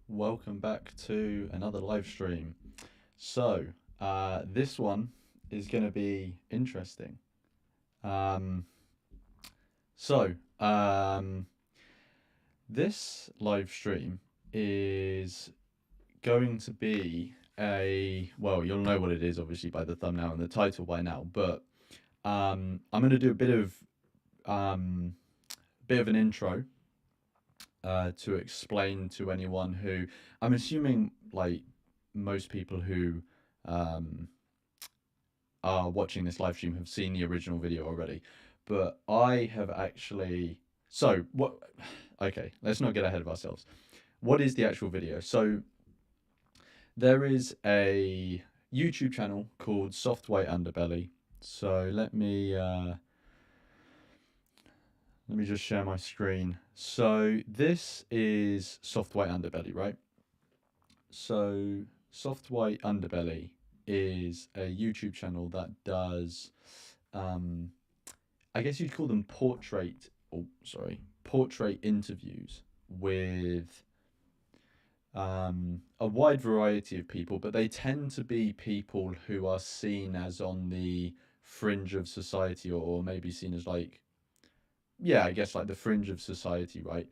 welcome back to another live stream. So, this one is going to be interesting. Um, so, um, this live stream is going to be well, you'll know what it is obviously by the thumbnail and the title by now, but I'm going to do um, bit of an intro to explain to anyone who I'm assuming like most people who um, are watching this live stream have seen the original video already, but I have actually. So what? Okay, let's not get ahead of ourselves. What is the actual video? So there is a YouTube channel called Soft White Underbelly. So let me just share my screen. So this is Soft White Underbelly, right? So Soft White Underbelly is a YouTube channel that does, um, I guess you'd call them portrait interviews with a wide variety of people, but they tend to be people who are seen as on the fringe of society, or maybe seen as like, yeah, I guess like the fringe of society, right?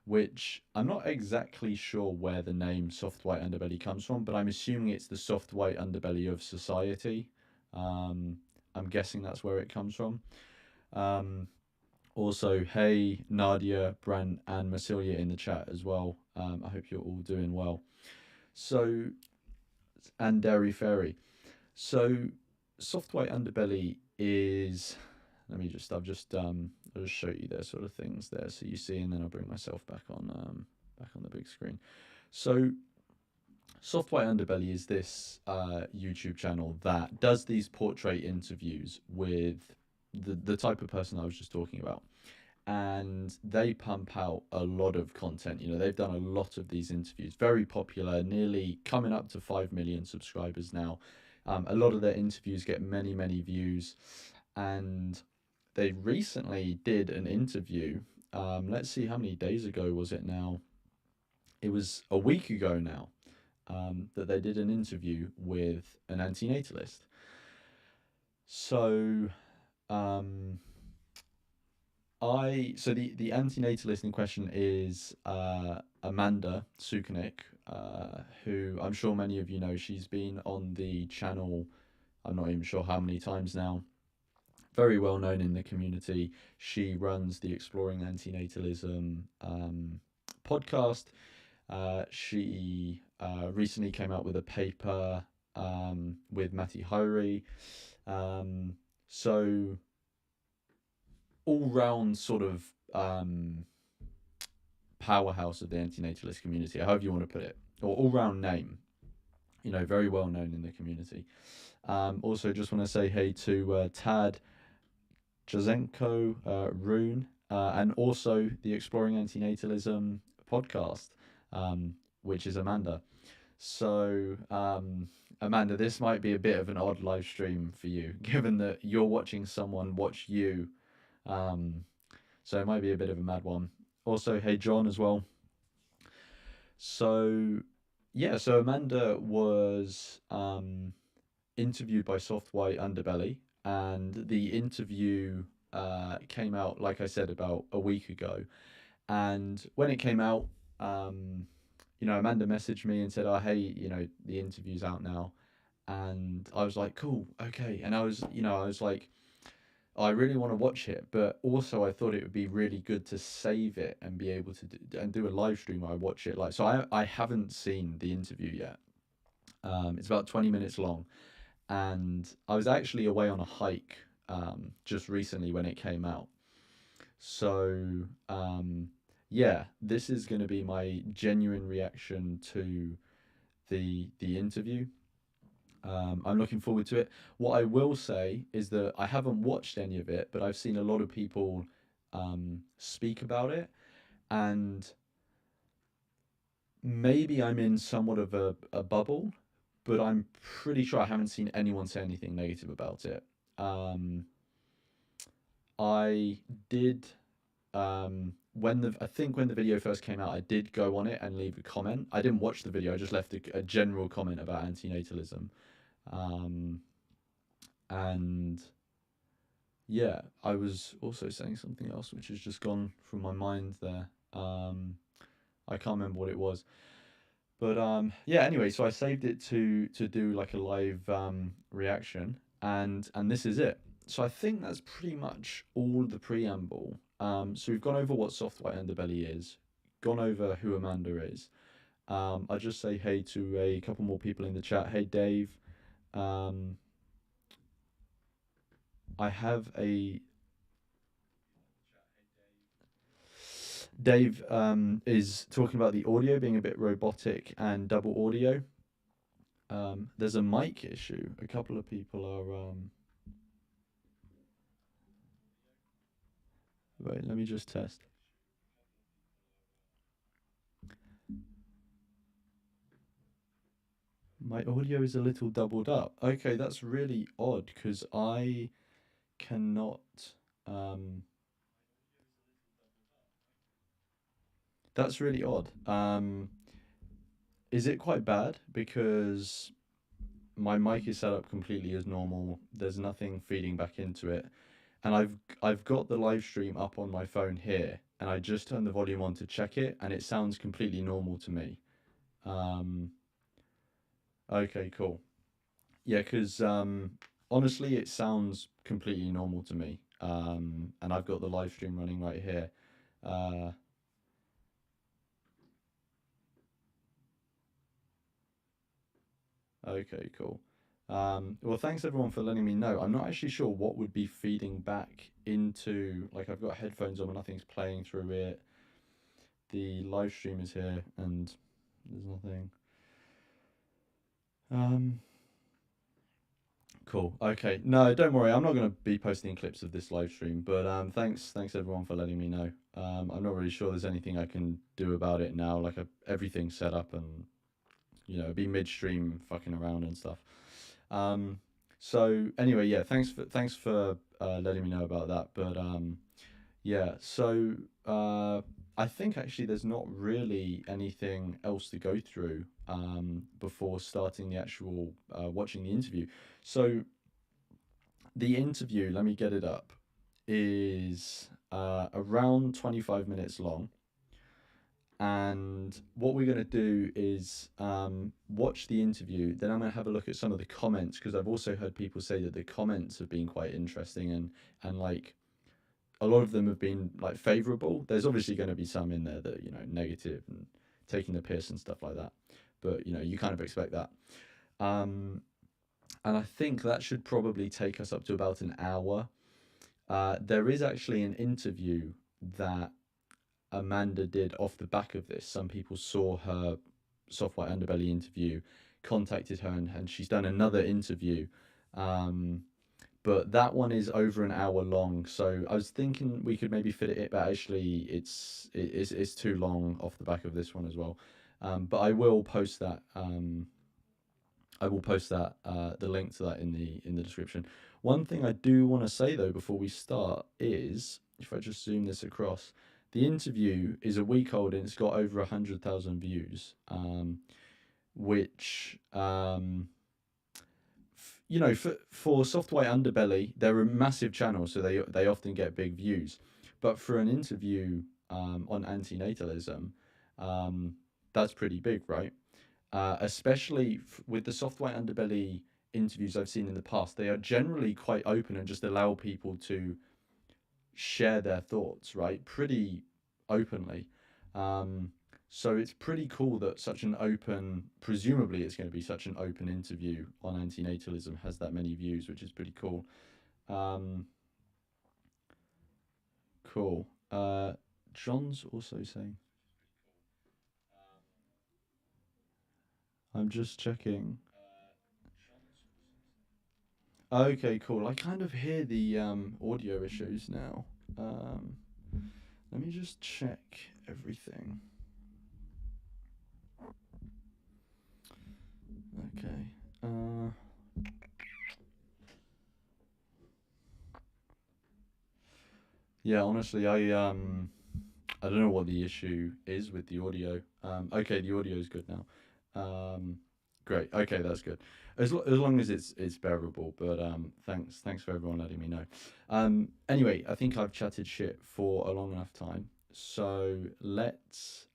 Which I'm not exactly sure where the name soft white underbelly comes from, but I'm assuming it's the soft white underbelly of society. Um, I'm guessing that's where it comes from. Um, Also, hey, Nadia, Brent, and Masilia in the chat as well. I hope you're all doing well. So, and Dairy Fairy. So, soft white underbelly is. I'll just show you their sort of things there, so you see, and then I'll bring myself back on the big screen. So, soft white underbelly is this YouTube channel that does these portrait interviews with the type of person I was just talking about, and they pump out a lot of content. You know, they've done a lot of these interviews, very popular, nearly coming up to 5 million subscribers now. A lot of their interviews get many, many views, and they recently did an interview. Let's see, how many days ago was it now? It was a week ago now that they did an interview with an anti-natalist. So um, the anti-natalist in question is Amanda Sukanik, who I'm sure many of you know. She's been on the channel, I'm not even sure how many times now. Very well known in the community. She runs the Exploring Antinatalism podcast. She recently came out with a paper with Matti Hyri. So all round sort of powerhouse of the antinatalist community, however you want to put it, or all round name. You know, very well known in the community. Also, just want to say hey to Tad, Jazenko, Rune, and also the Exploring Antinatalism podcast, which is Amanda. So, Amanda, this might be a bit of an odd live stream for you, given that you're watching someone watch you. Um, so it might be a bit of a mad one. Also, hey John as well. So, yeah, so Amanda was interviewed by Soft White Underbelly, and the interview came out, like I said, about a week ago. And when it came out, Amanda messaged me and said, "Oh, hey, the interview's out now," and I was like, "Cool, okay." And I was like, I really want to watch it, but also I thought it would be really good to save it and be able to do a live stream where I watch it. Like, so I haven't seen the interview yet. It's about 20 minutes long, and I was actually away on a hike just recently when it came out. So yeah, this is going to be my genuine reaction to the interview. I'm looking forward to it. What I will say is that I haven't watched any of it, but I've seen a lot of people speak about it, and maybe I'm in somewhat of a bubble, but I'm pretty sure I haven't seen anyone say anything negative about it. Um, I did I think when the video first came out, I did go on it and leave a comment. I didn't watch the video. I just left a general comment about antinatalism. Um, and yeah, I was also saying something else which has just gone from my mind there. I can't remember what it was. But yeah. Anyway, so I saved it to do like a live reaction, and this is it. So I think that's pretty much all the preamble. So we've gone over what soft white underbelly is, gone over who Amanda is. I'll just say hey to a couple more people in the chat. Hey Dave. Um, I have a Dave is talking about the audio being a bit robotic and double audio. There's a mic issue. A couple of people are. Wait, let me just test. My audio is a little doubled up. Okay, that's really odd because I cannot. Um, that's really odd. Is it quite bad? Because my mic is set up completely as normal. There's nothing feeding back into it, and I've got the live stream up on my phone here, and I just turned the volume on to check it, and it sounds completely normal to me. Um, okay, cool. Yeah, because honestly, it sounds completely normal to me. And I've got the live stream running right here. Uh, okay, cool. Well, thanks everyone for letting me know. I'm not actually sure what would be feeding back into, like, I've got headphones on, but nothing's playing through it. The live stream is here, and there's nothing. Um, Cool. Okay. No, don't worry. I'm not going to be posting clips of this live stream, but thanks everyone for letting me know. I'm not really sure there's anything I can do about it now. Like everything's set up, and be midstream fucking around and stuff. Um, so anyway, yeah. Thanks for letting me know about that. But yeah. So I think actually there's not really anything else to go through before starting the actual watching the interview. So the interview, let me get it up, is around 25 minutes long. And what we're going to do is watch the interview. Then I'm going to have a look at some of the comments because I've also heard people say that the comments have been quite interesting and like a lot of them have been like favorable. There's obviously going to be some in there that, negative and taking the piss and stuff like that. But, you kind of expect that. Um, and I think that should probably take us up to about an hour. There is actually an interview that Amanda did off the back of this. Some people saw her Soft White Underbelly interview, contacted her, and she's done another interview. Um, but that one is over an hour long. So I was thinking we could maybe fit it in, but actually it's too long off the back of this one as well. But I will post that. The link to that in the description. One thing I do want to say though before we start is, if I just zoom this across, the interview is a week old and it's got over 100,000 views, which for Soft White Underbelly, they're a massive channel, so they often get big views. But for an interview on antinatalism, that's pretty big, right? Especially with the Soft White Underbelly interviews I've seen in the past, they are generally quite open and just allow people to share their thoughts, right? Pretty openly. Um, so it's pretty cool that presumably it's going to be such an open interview on antinatalism has that many views, which is pretty cool. Um, cool. John's also saying, I'm just checking. Okay, cool. I kind of hear the audio issues now. Um, Let me just check everything. Okay. Yeah, honestly, I don't know what the issue is with the audio. Okay, the audio is good now. Great. Okay, that's good. As long as it's bearable. But thanks for everyone letting me know. Anyway, I think I've chatted shit for a long enough time. So let's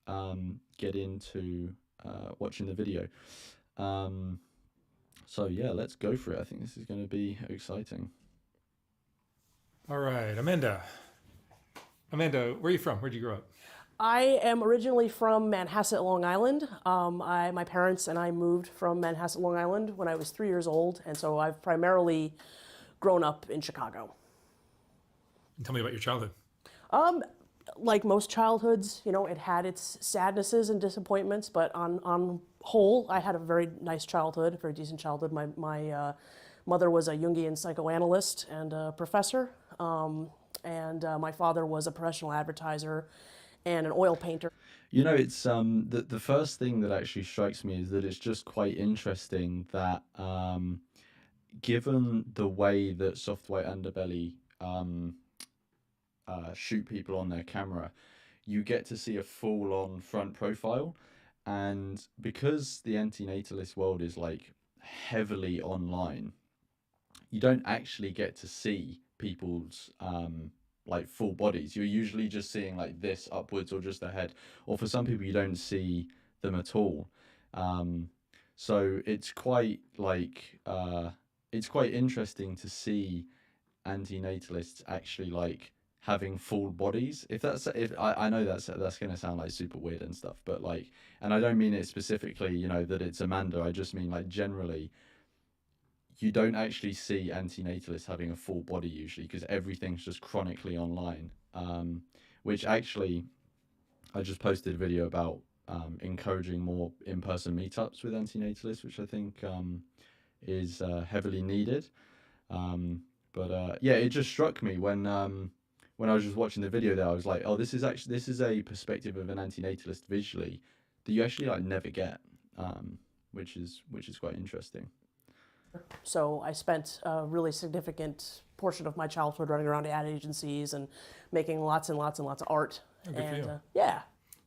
get into watching the video. So yeah, let's go for it. I think this is going to be exciting. All right, Amanda. Amanda, where are you from? Where'd you grow up? I am originally from Manhasset, Long Island. My parents and I moved from Manhasset, Long Island when I was 3 years old, and so I've primarily grown up in Chicago. And tell me about your childhood. Like most childhoods, you know, it had its sadnesses and disappointments, but on whole, I had a very nice childhood, a very decent childhood. My mother was a Jungian psychoanalyst and a professor, and my father was a professional advertiser and an oil painter. You know, it's the first thing that actually strikes me is that it's just quite interesting that given the way that Soft White Underbelly shoot people on their camera, you get to see a full-on front profile, and because the anti-natalist world is like heavily online, you don't actually get to see people's like full bodies. You're usually just seeing like this upwards or just their head, or for some people you don't see them at all. So it's quite like it's quite interesting to see anti-natalists actually like having full bodies. If I know that's going to sound like super weird and stuff, but like, and I don't mean it specifically, you know, that it's Amanda. I just mean like generally you don't actually see antinatalists having a full body usually because everything's just chronically online. Which actually, I just posted a video about encouraging more in-person meetups with antinatalists, which I think is heavily needed. Yeah, it just struck me when I was just watching the video there. I was like, oh, this is a perspective of an antinatalist visually that you actually like never get, which is quite interesting. So I spent a really significant portion of my childhood running around ad agencies and making lots and lots and lots of art. Oh, good for you. Yeah.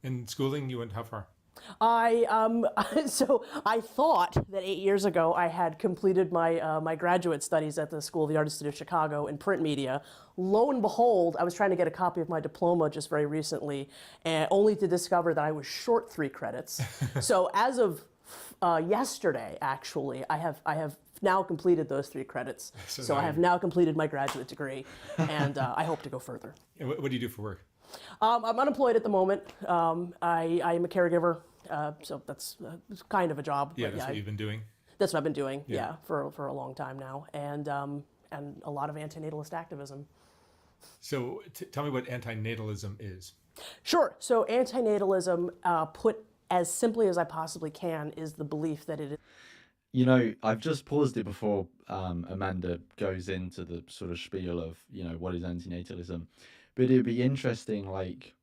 In schooling, you went how far? So I thought that 8 years ago I had completed my graduate studies at the School of the Art Institute of Chicago in print media. Lo and behold, I was trying to get a copy of my diploma just very recently, and only to discover that I was short 3 credits. So as of yesterday, actually, I have now completed those 3 credits. So I have now completed my graduate degree, and I hope to go further. And what do you do for work? I'm unemployed at the moment. I am a caregiver, so that's kind of a job. Yeah, that's what you've been doing? That's what I've been doing, yeah, for a long time now, and a lot of antinatalist activism. So tell me what antinatalism is. Sure. So antinatalism, put as simply as I possibly can, is the belief that it is. You know, I've just paused it before Amanda goes into the sort of spiel of, you know, what is antinatalism. But it'd be interesting, like,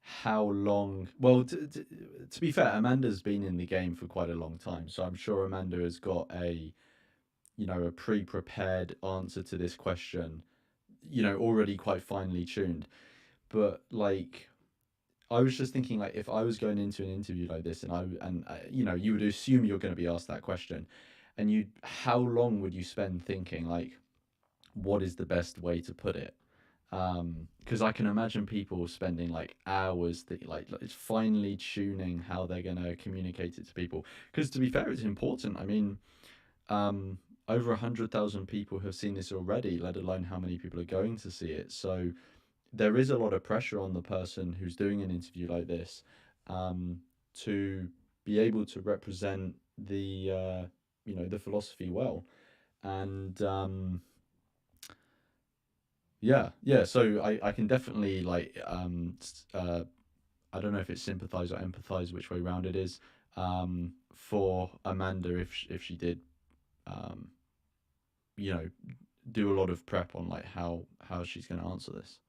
how long... Well, to be fair, Amanda's been in the game for quite a long time. So I'm sure Amanda has got a pre-prepared answer to this question, you know, already quite finely tuned. But, like... I was just thinking, like, if I was going into an interview like this, and you know, you would assume you're going to be asked that question, and how long would you spend thinking, like, what is the best way to put it? Because I can imagine people spending like hours, like it's finely tuning how they're going to communicate it to people. Because to be fair, it's important. I mean, over 100,000 people have seen this already, let alone how many people are going to see it. So there is a lot of pressure on the person who's doing an interview like this to be able to represent the the philosophy well, and yeah. So I can definitely like I don't know if it's sympathize or empathize, which way round it is, for Amanda if she did do a lot of prep on like how she's going to answer this.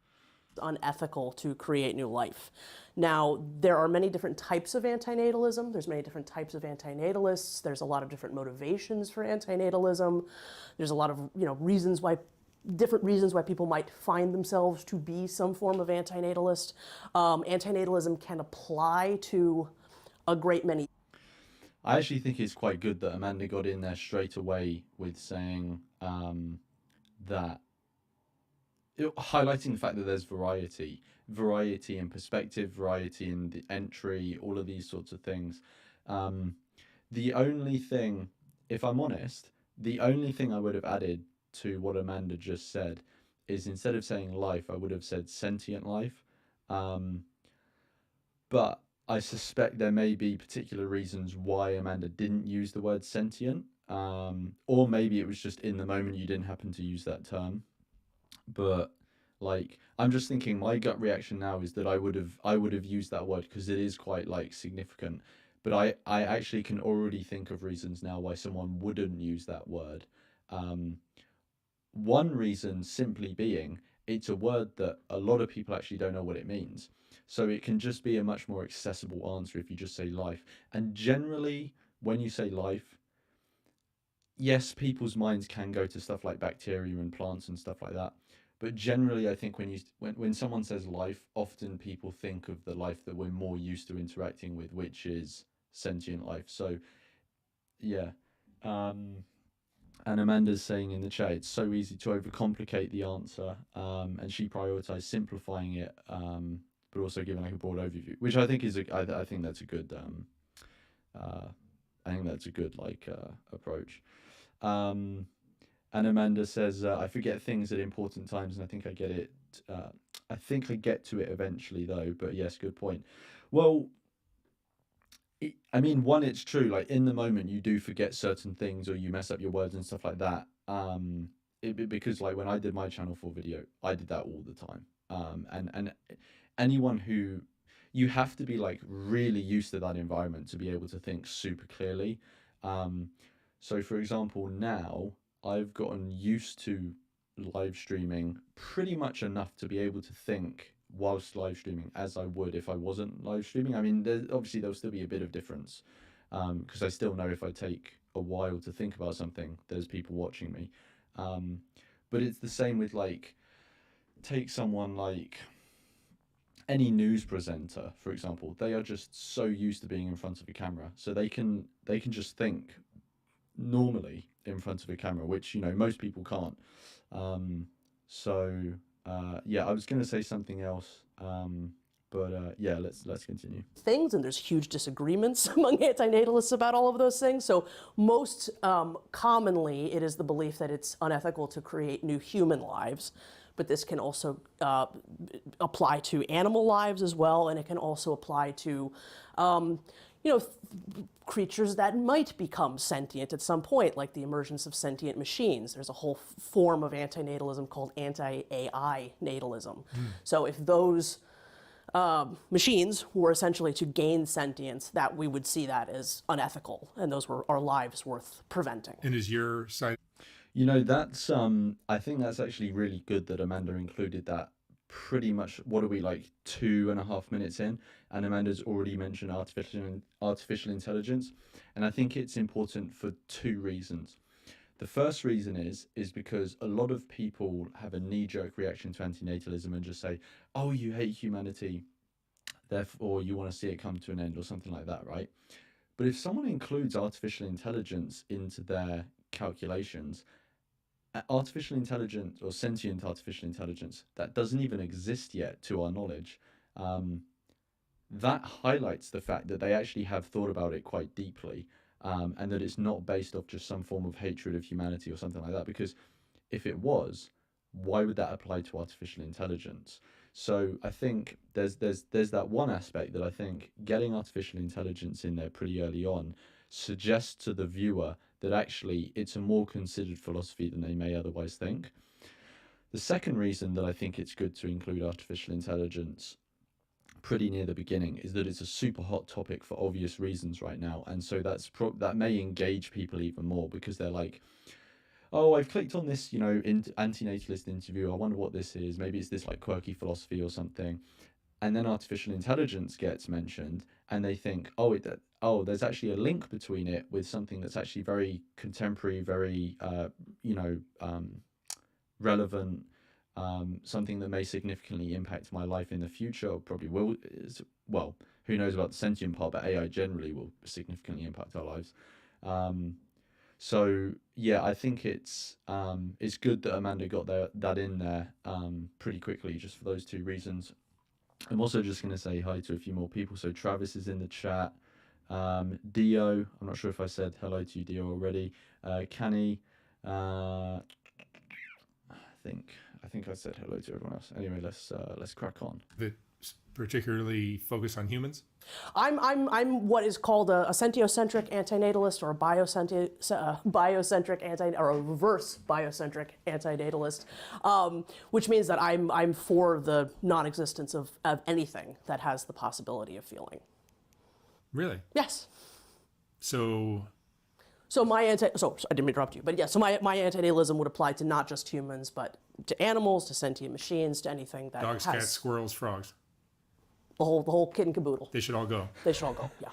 Unethical to create new life. Now, there are many different types of antinatalism. There's many different types of antinatalists. There's a lot of different motivations for antinatalism. There's a lot of reasons why different reasons why people might find themselves to be some form of antinatalist. Antinatalism can apply to a great many. I actually think it's quite good that Amanda got in there straight away with saying that highlighting the fact that there's variety in perspective, variety in the entry, all of these sorts of things. The only thing, if I'm honest, the only thing I would have added to what Amanda just said is instead of saying life, I would have said sentient life. But I suspect there may be particular reasons why Amanda didn't use the word sentient. Or maybe it was just in the moment you didn't happen to use that term. But like I'm just thinking my gut reaction now is that I would have used that word because it is quite like significant. But I actually can already think of reasons now why someone wouldn't use that word. One reason simply being it's a word that a lot of people actually don't know what it means. So it can just be a much more accessible answer if you just say life. And generally, when you say life, yes, people's minds can go to stuff like bacteria and plants and stuff like that. But generally, I think when someone says life, often people think of the life that we're more used to interacting with, which is sentient life. So yeah. And Amanda's saying in the chat, it's so easy to overcomplicate the answer, and she prioritized simplifying it, but also giving like a broad overview, which I think is I think that's a good I think that's a good like approach. And Amanda says, I forget things at important times, and I think I get it. I think I get to it eventually, though. But yes, good point. Well, I mean, one, it's true. Like in the moment, you do forget certain things, or you mess up your words and stuff like that. Because like when I did my Channel 4 video, I did that all the time. And anyone who you have to be like really used to that environment to be able to think super clearly. So for example, now I've gotten used to live streaming pretty much enough to be able to think whilst live streaming as I would if I wasn't live streaming. I mean, obviously there'll still be a bit of difference because I still know if I take a while to think about something, there's people watching me. But it's the same with like, take someone like any news presenter, for example. They are just so used to being in front of a camera, so they can just think normally in front of a camera, which most people can't. Yeah, I was going to say something else, but yeah, let's continue. Things, and there's huge disagreements among antinatalists about all of those things. So most commonly, it is the belief that it's unethical to create new human lives, but this can also apply to animal lives as well, and it can also apply to creatures that might become sentient at some point, like the emergence of sentient machines. There's a whole form of antinatalism called anti-AI natalism. So if those machines were essentially to gain sentience, that we would see that as unethical, and those were our lives worth preventing. And is your side? That's I think that's actually really good that Amanda included that. Pretty much, what are we, like 2.5 minutes in, and Amanda's already mentioned artificial intelligence, and I think it's important for two reasons. The first reason is because a lot of people have a knee-jerk reaction to antinatalism and just say, oh, you hate humanity, therefore you want to see it come to an end, or something like that, right? But if someone includes artificial intelligence into their calculations, artificial intelligence or sentient artificial intelligence that doesn't even exist yet to our knowledge, that highlights the fact that they actually have thought about it quite deeply, and that it's not based off just some form of hatred of humanity or something like that. Because if it was, why would that apply to artificial intelligence? So I think there's that one aspect that I think getting artificial intelligence in there pretty early on suggests to the viewer that actually it's a more considered philosophy than they may otherwise think. The second reason that I think it's good to include artificial intelligence pretty near the beginning is that it's a super hot topic for obvious reasons right now, and so that may engage people even more because they're like, oh, I've clicked on this, antinatalist interview. I wonder what this is. Maybe it's this like quirky philosophy or something. And then artificial intelligence gets mentioned, and they think, there's actually a link between it with something that's actually very contemporary, very, relevant, something that may significantly impact my life in the future, or probably will, is, well, who knows about the sentient part, but AI generally will significantly impact our lives. So yeah, I think it's good that Amanda got that in there pretty quickly, just for those two reasons. I'm also just going to say hi to a few more people. So Travis is in the chat. Dio, I'm not sure if I said hello to you, Dio, already. Canny, I think I said hello to everyone else. Anyway, let's crack on. That particularly focus on humans? I'm what is called a sentiocentric antinatalist, or a biocentric or a reverse biocentric antinatalist, which means that I'm for the non-existence of anything that has the possibility of feeling. Really? Yes. So I didn't interrupt you, but yeah, so my antinatalism would apply to not just humans, but to animals, to sentient machines, to anything that dogs, has cats, squirrels, frogs. the whole kit and caboodle. They should all go. They should all go, yeah.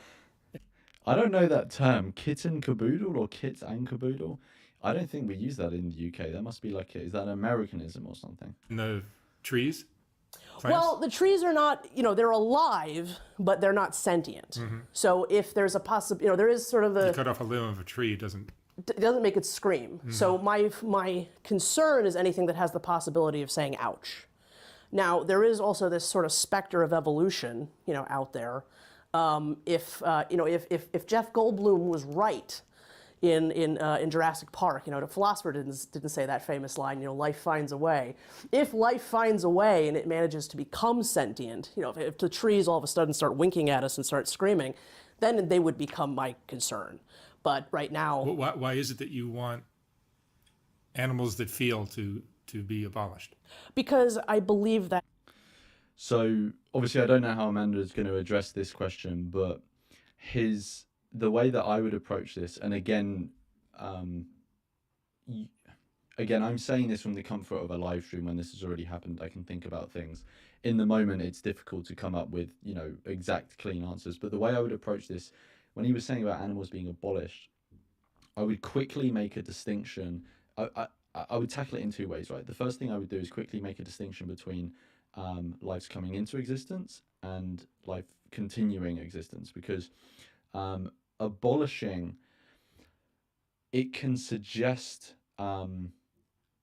I don't know that term, kit and caboodle or kit and caboodle. I don't think we use that in the UK. That must be like, is that an Americanism or something? And the trees? Plants? Well, the trees are not, they're alive, but they're not sentient. Mm-hmm. So if there's a possibility, there is sort of You cut off a limb of a tree, it doesn't make it scream. Mm-hmm. So my concern is anything that has the possibility of saying ouch. Now, there is also this sort of specter of evolution, out there. If Jeff Goldblum was right in Jurassic Park, the philosopher didn't say that famous line, life finds a way. If life finds a way and it manages to become sentient, if the trees all of a sudden start winking at us and start screaming, then they would become my concern. But right now... Why is it that you want animals that feel to be abolished? Because I believe that... So obviously I don't know how Amanda is going to address this question, but the way that I would approach this, and again, I'm saying this from the comfort of a live stream. When this has already happened, I can think about things. In the moment, it's difficult to come up with, exact, clean answers. But the way I would approach this, when he was saying about animals being abolished, I would quickly make a distinction. I would tackle it in two ways, right? The first thing I would do is quickly make a distinction between lives coming into existence and life continuing existence, because abolishing, it can suggest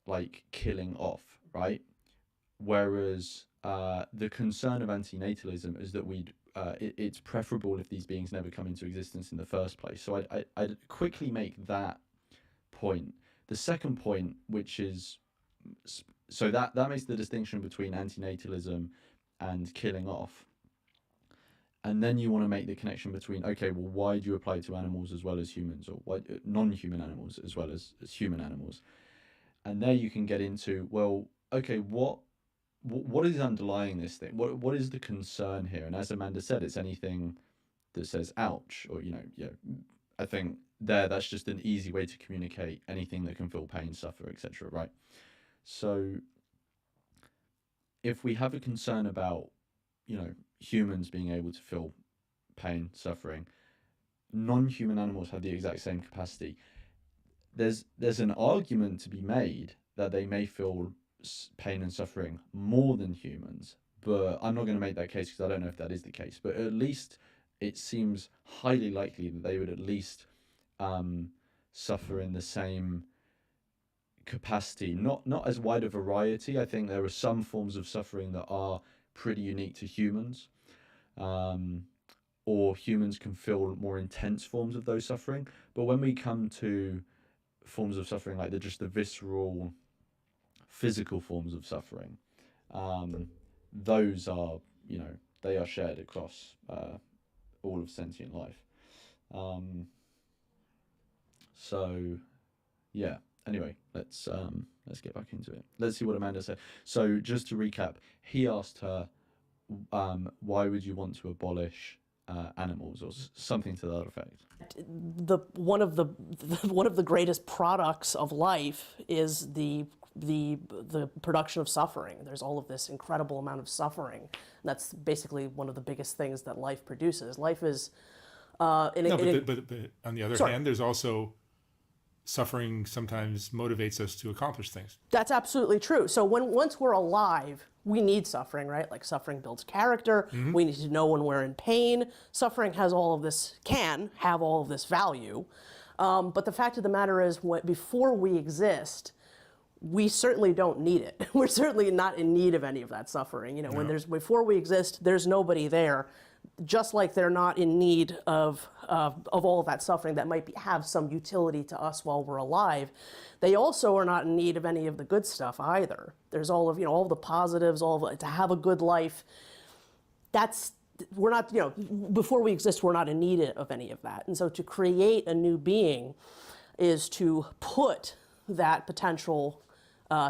like killing off, right? Whereas the concern of antinatalism is that it's preferable if these beings never come into existence in the first place. So I'd quickly make that point. The second point, which is, so that makes the distinction between antinatalism and killing off. And then you want to make the connection between, okay, well, why do you apply it to animals as well as humans, or why non-human animals as well as human animals? And there you can get into, well, okay, what is underlying this thing? What is the concern here? And as Amanda said, it's anything that says ouch, or, I think that's just an easy way to communicate anything that can feel pain, suffer, etc., right? So if we have a concern about, humans being able to feel pain, suffering, non-human animals have the exact same capacity. There's an argument to be made that they may feel pain and suffering more than humans, but I'm not going to make that case because I don't know if that is the case. But at least it seems highly likely that they would at least suffer in the same capacity, not as wide a variety. I think there are some forms of suffering that are pretty unique to humans, or humans can feel more intense forms of those suffering. But when we come to forms of suffering like just the visceral, physical forms of suffering, those are, they are shared across all of sentient life. So yeah, anyway, let's get back into it. Let's see what Amanda said. So just to recap, he asked her, why would you want to abolish animals, or something to that effect? One of the greatest products of life is the production of suffering. There's all of this incredible amount of suffering. That's basically one of the biggest things that life produces. Life is but on the other hand, there's also suffering sometimes motivates us to accomplish things. That's absolutely true. So once we're alive, we need suffering, right? Like suffering builds character. We need to know when we're in pain. Suffering has all of this, can have all of this value. But the fact of the matter is, before we exist, we certainly don't need it. We're certainly not in need of any of that suffering. You know, before we exist, there's nobody there. Just like they're not in need of all of that suffering that might have some utility to us while we're alive, they also are not in need of any of the good stuff either. There's all of, all the positives, to have a good life. We're not, before we exist, we're not in need of any of that. And so to create a new being is to put that potential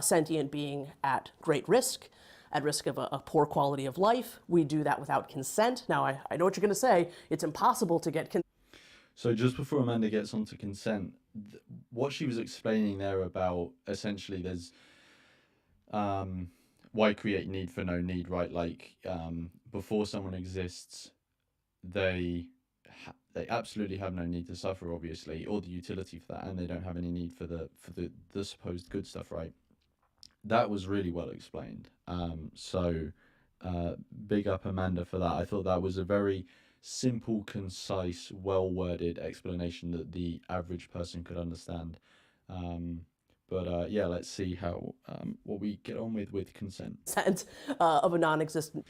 sentient being at great risk, at risk of a poor quality of life. We do that without consent. Now, I know what you're going to say. It's impossible to get consent. So just before Amanda gets onto consent, what she was explaining there about essentially there's why create need for no need, right? Like before someone exists, they absolutely have no need to suffer, obviously, or the utility for that, and they don't have any need for the supposed good stuff, right? That was really well explained. So big up Amanda for that. I thought that was a very simple, concise, well-worded explanation that the average person could understand. But yeah, let's see how what we get on with consent. Of a non-existent.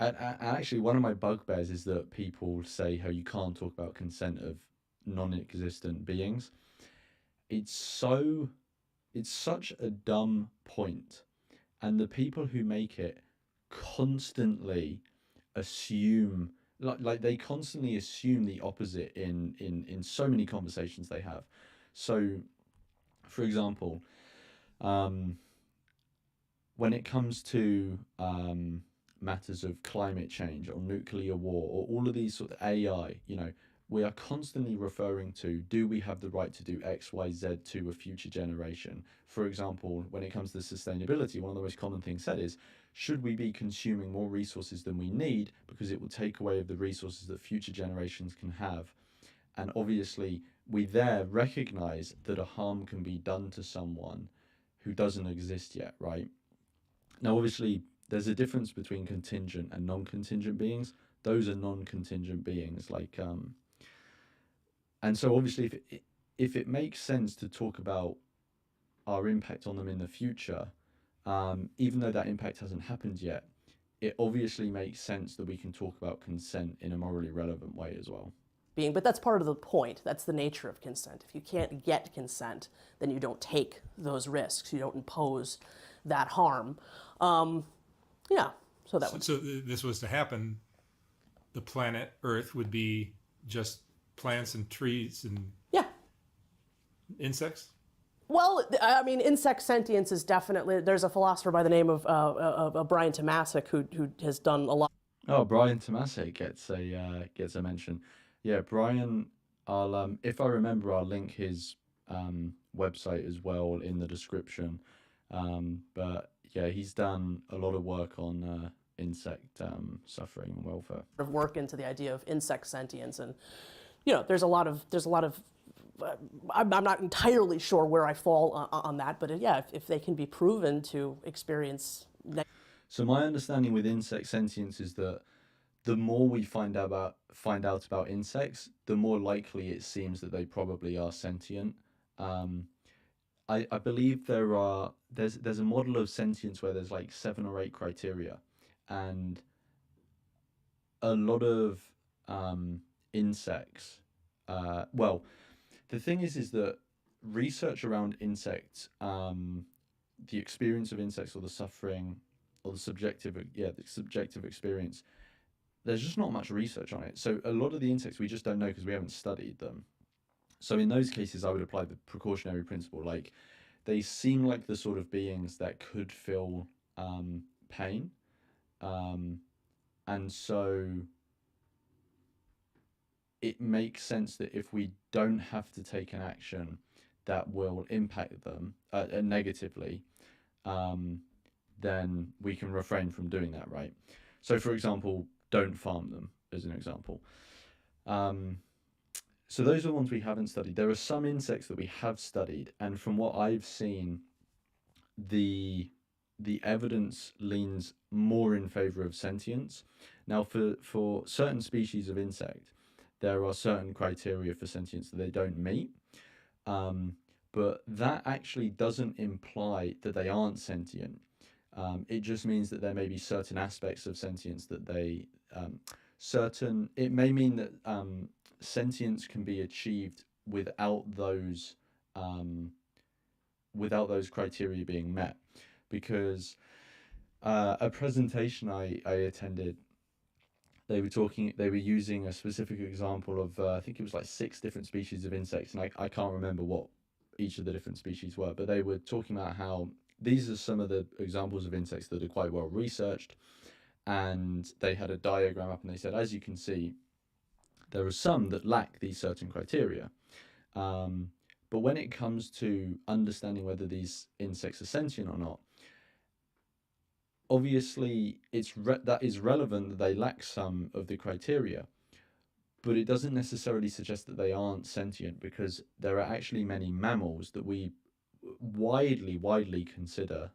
And actually, one of my bugbears is that people say how you can't talk about consent of non-existent beings. It's such a dumb point, and the people who make it constantly assume, like they constantly assume the opposite in so many conversations they have. So, for example, when it comes to matters of climate change or nuclear war or all of these sort of AI, we are constantly referring to, do we have the right to do X, Y, Z to a future generation? For example, when it comes to sustainability, one of the most common things said is, should we be consuming more resources than we need because it will take away of the resources that future generations can have? And obviously, we there recognize that a harm can be done to someone who doesn't exist yet, right? Now, obviously, there's a difference between contingent and non-contingent beings. Those are non-contingent beings, like... And so obviously, if it makes sense to talk about our impact on them in the future, even though that impact hasn't happened yet, it obviously makes sense that we can talk about consent in a morally relevant way as well. But that's part of the point. That's the nature of consent. If you can't get consent, then you don't take those risks. You don't impose that harm. Yeah. So this was to happen, the planet Earth would be just plants and trees and insects? Well, I mean, insect sentience is definitely, there's a philosopher by the name of Brian Tomasic who has done a lot. Oh, Brian Tomasic gets a mention. Yeah, Brian, I'll if I remember, I'll link his website as well in the description. But yeah, he's done a lot of work on insect suffering and welfare. Of work into the idea of insect sentience, and there's a lot of I'm not entirely sure where I fall on that, but yeah, if they can be proven to experience. So my understanding with insect sentience is that the more we find out about insects, the more likely it seems that they probably are sentient. I believe there's a model of sentience where there's like 7 or 8 criteria, and a lot of insects. Well, the thing is that research around insects, the experience of insects or the suffering or the subjective experience, there's just not much research on it. So a lot of the insects we just don't know because we haven't studied them. So in those cases, I would apply the precautionary principle. Like, they seem like the sort of beings that could feel pain, and so it makes sense that if we don't have to take an action that will impact them negatively, then we can refrain from doing that, right? So, for example, don't farm them, as an example. So those are the ones we haven't studied. There are some insects that we have studied, and from what I've seen, the the evidence leans more in favor of sentience. Now, for certain species of insect, there are certain criteria for sentience that they don't meet. Um, but that actually doesn't imply that they aren't sentient. It just means that there may be certain aspects of sentience that it may mean that sentience can be achieved um, without those criteria being met. Because a presentation I attended, they were using a specific example of, I think it was like 6 different species of insects, and I can't remember what each of the different species were, but they were talking about how these are some of the examples of insects that are quite well researched, and they had a diagram up and they said, as you can see, there are some that lack these certain criteria. But when it comes to understanding whether these insects are sentient or not, obviously that is relevant that they lack some of the criteria, but it doesn't necessarily suggest that they aren't sentient, because there are actually many mammals that we widely consider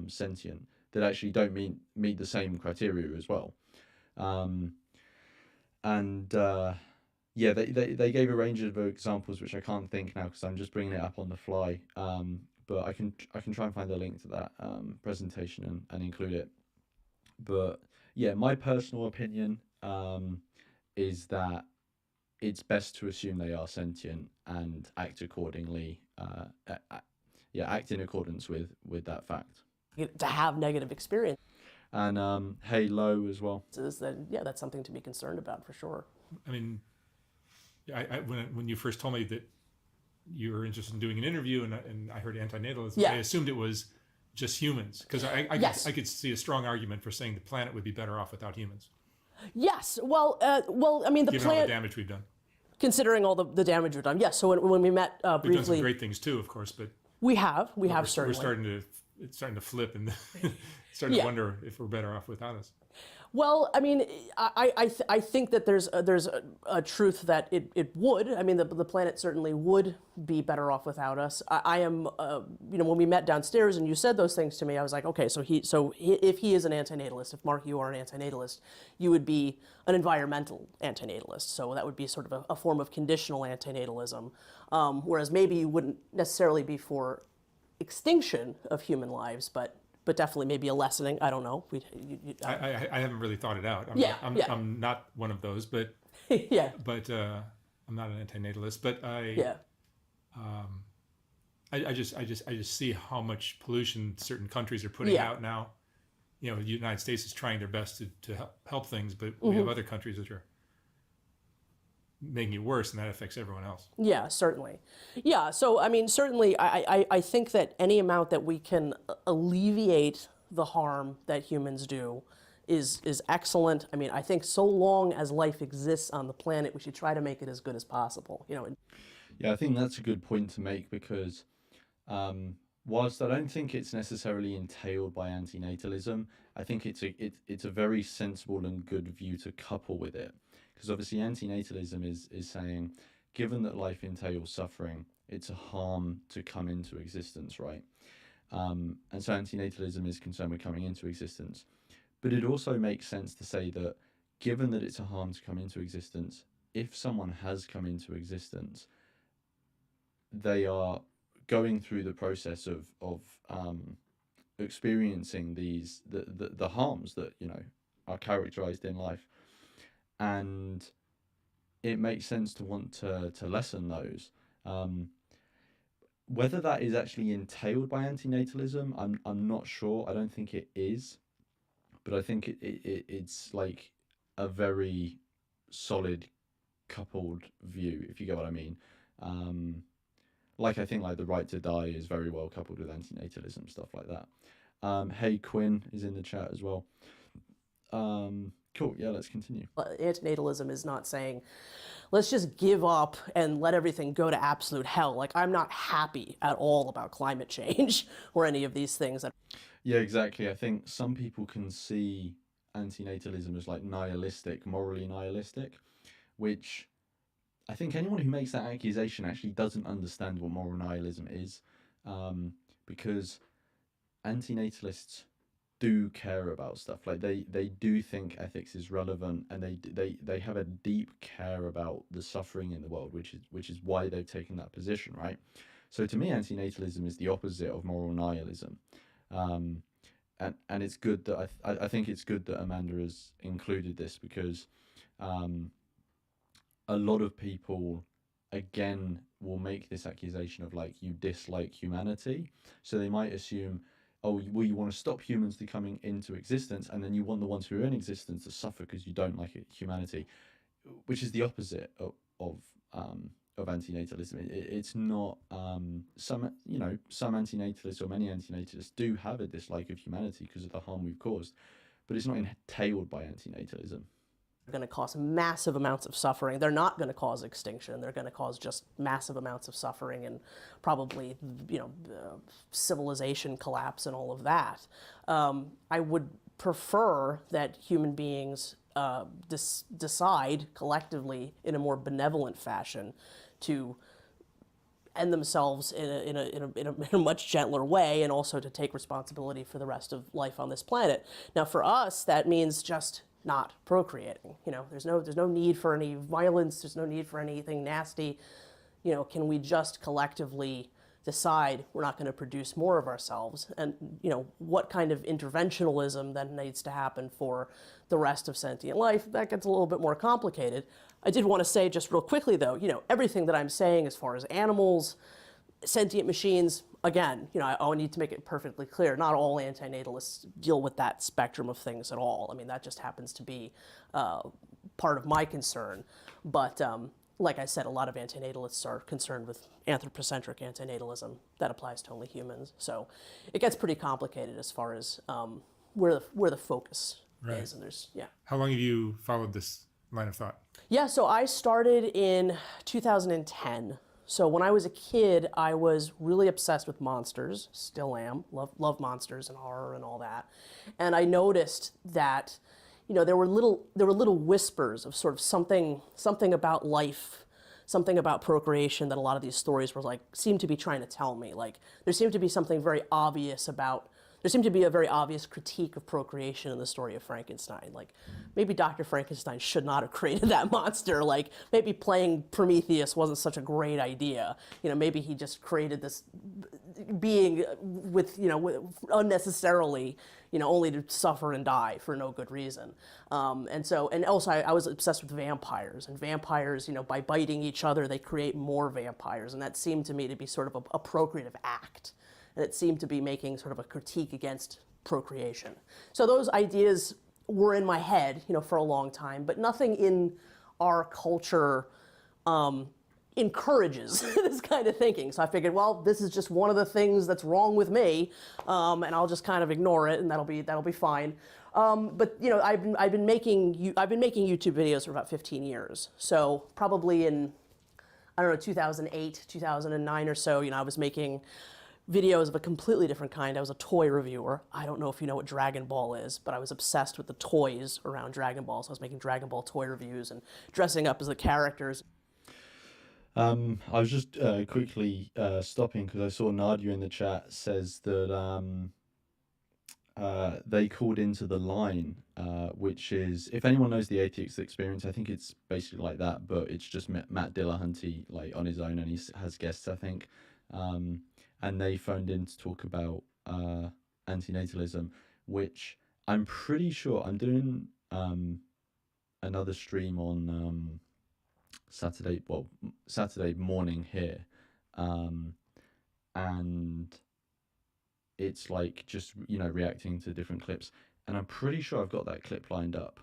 sentient that actually don't meet the same criteria as well. Um, and Yeah, they gave a range of examples which I can't think now because I'm just bringing it up on the fly. But I can try and find the link to that presentation and include it. But yeah, my personal opinion is that it's best to assume they are sentient and act accordingly. Act in accordance with that fact. To have negative experiences, And Halo as well. then yeah, that's something to be concerned about for sure. I mean, when you first told me that you were interested in doing an interview and I heard antinatalism, Yeah. I assumed it was just humans, because Yes. I could see a strong argument for saying the planet would be better off without humans, Yes. Well, I mean, the given all the planet, damage we've done. considering all the damage we've done. Yes. So when we met We've done some briefly, great things too, of course, but we have we're certainly. starting to flip and starting Yeah. to wonder if we're better off without us. Well, I mean, I think that there's a truth that it would. I mean, the planet certainly would be better off without us. I am, when we met downstairs and you said those things to me, I was like, okay, so if he is an antinatalist, if Mark, you are an antinatalist, you would be an environmental antinatalist. So that would be sort of a form of conditional antinatalism, whereas maybe you wouldn't necessarily be for extinction of human lives, but definitely maybe a lessening. I don't know. I haven't really thought it out. I'm not one of those, but yeah. but I'm not an antinatalist. But Yeah. I just see how much pollution certain countries are putting out now. You know, the United States is trying their best to help things, but we have other countries that are making it worse, and that affects everyone else. Yeah, certainly. Yeah, so I mean, certainly, I think that any amount that we can alleviate the harm that humans do is excellent. I mean, I think so long as life exists on the planet, we should try to make it as good as possible. Yeah, I think that's a good point to make because whilst I don't think it's necessarily entailed by antinatalism, I think it's a very sensible and good view to couple with it. Because obviously antinatalism is saying, given that life entails suffering, it's a harm to come into existence, right? And so antinatalism is concerned with coming into existence. But it also makes sense to say that given that it's a harm to come into existence, if someone has come into existence, they are going through the process of experiencing the harms that are characterized in life, and it makes sense to want to lessen those. Whether that is actually entailed by antinatalism, I'm not sure. I don't think it is, but I think it's like a very solid coupled view, if you get what I mean. Like I think like the right to die is very well coupled with antinatalism, stuff like that. Hey, Quinn is in the chat as well. Cool, yeah, let's continue. Antinatalism is not saying, let's just give up and let everything go to absolute hell. Like, I'm not happy at all about climate change or any of these things. Yeah, exactly. I think some people can see antinatalism as like nihilistic, morally nihilistic, which I think anyone who makes that accusation actually doesn't understand what moral nihilism is, because antinatalists do care about stuff. Like they do think ethics is relevant, and they have a deep care about the suffering in the world, which is why they've taken that position, right? So to me, antinatalism is the opposite of moral nihilism. And it's good that I think it's good that Amanda has included this, because a lot of people again will make this accusation of like, you dislike humanity, so they might assume, oh, well, you want to stop humans to coming into existence, and then you want the ones who are in existence to suffer because you don't like humanity, which is the opposite of antinatalism. It's not. Some antinatalists, or many antinatalists, do have a dislike of humanity because of the harm we've caused, but it's not entailed by antinatalism. Going to cause massive amounts of suffering. They're not going to cause extinction. They're going to cause just massive amounts of suffering and probably, civilization collapse and all of that. I would prefer that human beings decide collectively in a more benevolent fashion to end themselves in a much gentler way, and also to take responsibility for the rest of life on this planet. Now, for us, that means just not procreating. There's no need for any violence. There's no need for anything nasty. Can we just collectively decide we're not going to produce more of ourselves? And what kind of interventionalism then needs to happen for the rest of sentient life? That gets a little bit more complicated. I did want to say just real quickly though, everything that I'm saying as far as animals, sentient machines, again, I need to make it perfectly clear, not all antinatalists deal with that spectrum of things at all. I mean, that just happens to be part of my concern. But like I said, a lot of antinatalists are concerned with anthropocentric antinatalism. That applies to only humans. So it gets pretty complicated as far as where the focus is. And How long have you followed this line of thought? Yeah, so I started in 2010. So when I was a kid, I was really obsessed with monsters, still am, love monsters and horror and all that. And I noticed that, there were little whispers of sort of something about life, something about procreation that a lot of these stories were seemed to be trying to tell me. Like, there seemed to be something very obvious there seemed to be a very obvious critique of procreation in the story of Frankenstein. Like, maybe Dr. Frankenstein should not have created that monster. Like, maybe playing Prometheus wasn't such a great idea. Maybe he just created this being with unnecessarily, only to suffer and die for no good reason. And also I was obsessed with vampires. And vampires, by biting each other, they create more vampires. And that seemed to me to be sort of a procreative act. And it seemed to be making sort of a critique against procreation. So those ideas were in my head, for a long time, but nothing in our culture encourages this kind of thinking. So I figured, well, this is just one of the things that's wrong with me, and I'll just kind of ignore it, and that'll be fine. But I've been making YouTube videos for about 15 years. So probably in 2008, 2009 or so, I was making videos of a completely different kind. I was a toy reviewer. I don't know if you know what Dragon Ball is, but I was obsessed with the toys around Dragon Ball. So I was making Dragon Ball toy reviews and dressing up as the characters. I was just quickly stopping because I saw Nadia in the chat says that they called into the line, which is, if anyone knows the ATX experience, I think it's basically like that, but it's just Matt Dillahunty on his own, and he has guests, I think. And they phoned in to talk about antinatalism, which I'm pretty sure I'm doing another stream on Saturday morning here, and it's just reacting to different clips, and I'm pretty sure I've got that clip lined up.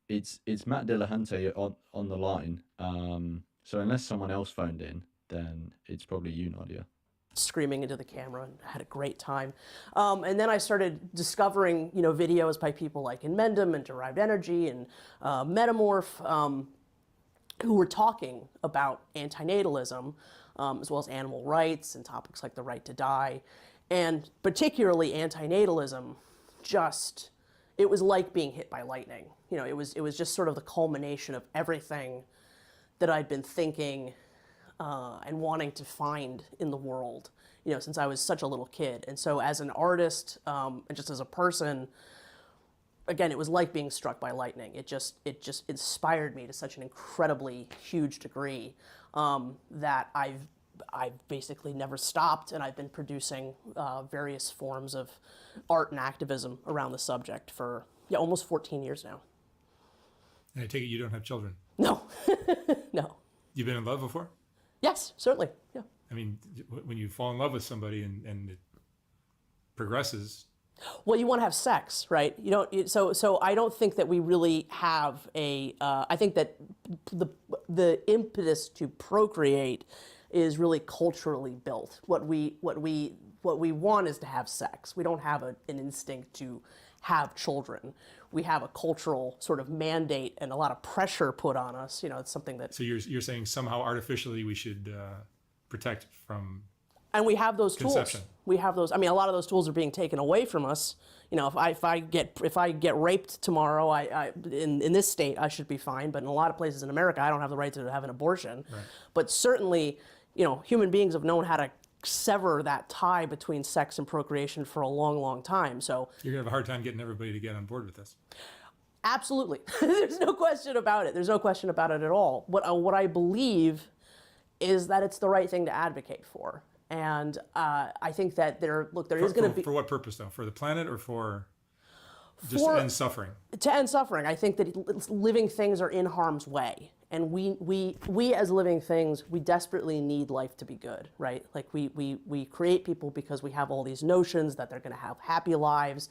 It's Matt Dillahunty on the line, so unless someone else phoned in, then it's probably you, Nadia. Screaming into the camera, and had a great time. And then I started discovering, videos by people like Imminent and Derived Energy and Metamorph, who were talking about antinatalism, as well as animal rights and topics like the right to die. And particularly antinatalism just it was like being hit by lightning. You know, it was just sort of the culmination of everything that I'd been thinking and wanting to find in the world, you know, since I was such a little kid. And so as an artist and just as a person, again, it was like being struck by lightning. It just inspired me to such an incredibly huge degree that I've basically never stopped, and I've been producing various forms of art and activism around the subject for almost 14 years now. And I take it you don't have children? No, no. You've been in love before? Yes, certainly. Yeah. I mean, when you fall in love with somebody and it progresses. Well, you want to have sex, right? You don't. So I don't think that we really have a. I think that the impetus to procreate is really culturally built. What we want is to have sex. We don't have an instinct to have children. We have a cultural sort of mandate and a lot of pressure put on us. You know, it's something that. So you're saying somehow artificially we should protect from. And we have those conception. Tools. We have those. I mean, a lot of those tools are being taken away from us. You know, if I get raped tomorrow, I in this state I should be fine. But in a lot of places in America, I don't have the right to have an abortion. Right. But certainly, you know, human beings have known how to sever that tie between sex and procreation for a long, long time. So you're gonna have a hard time getting everybody to get on board with this. Absolutely, there's no question about it. There's no question about it at all. What I believe is that it's the right thing to advocate for. And I think that there is going to be... For what purpose, though? For the planet or for just to end suffering? To end suffering. I think that living things are in harm's way. And we as living things, we desperately need life to be good, right? Like we create people because we have all these notions that they're going to have happy lives,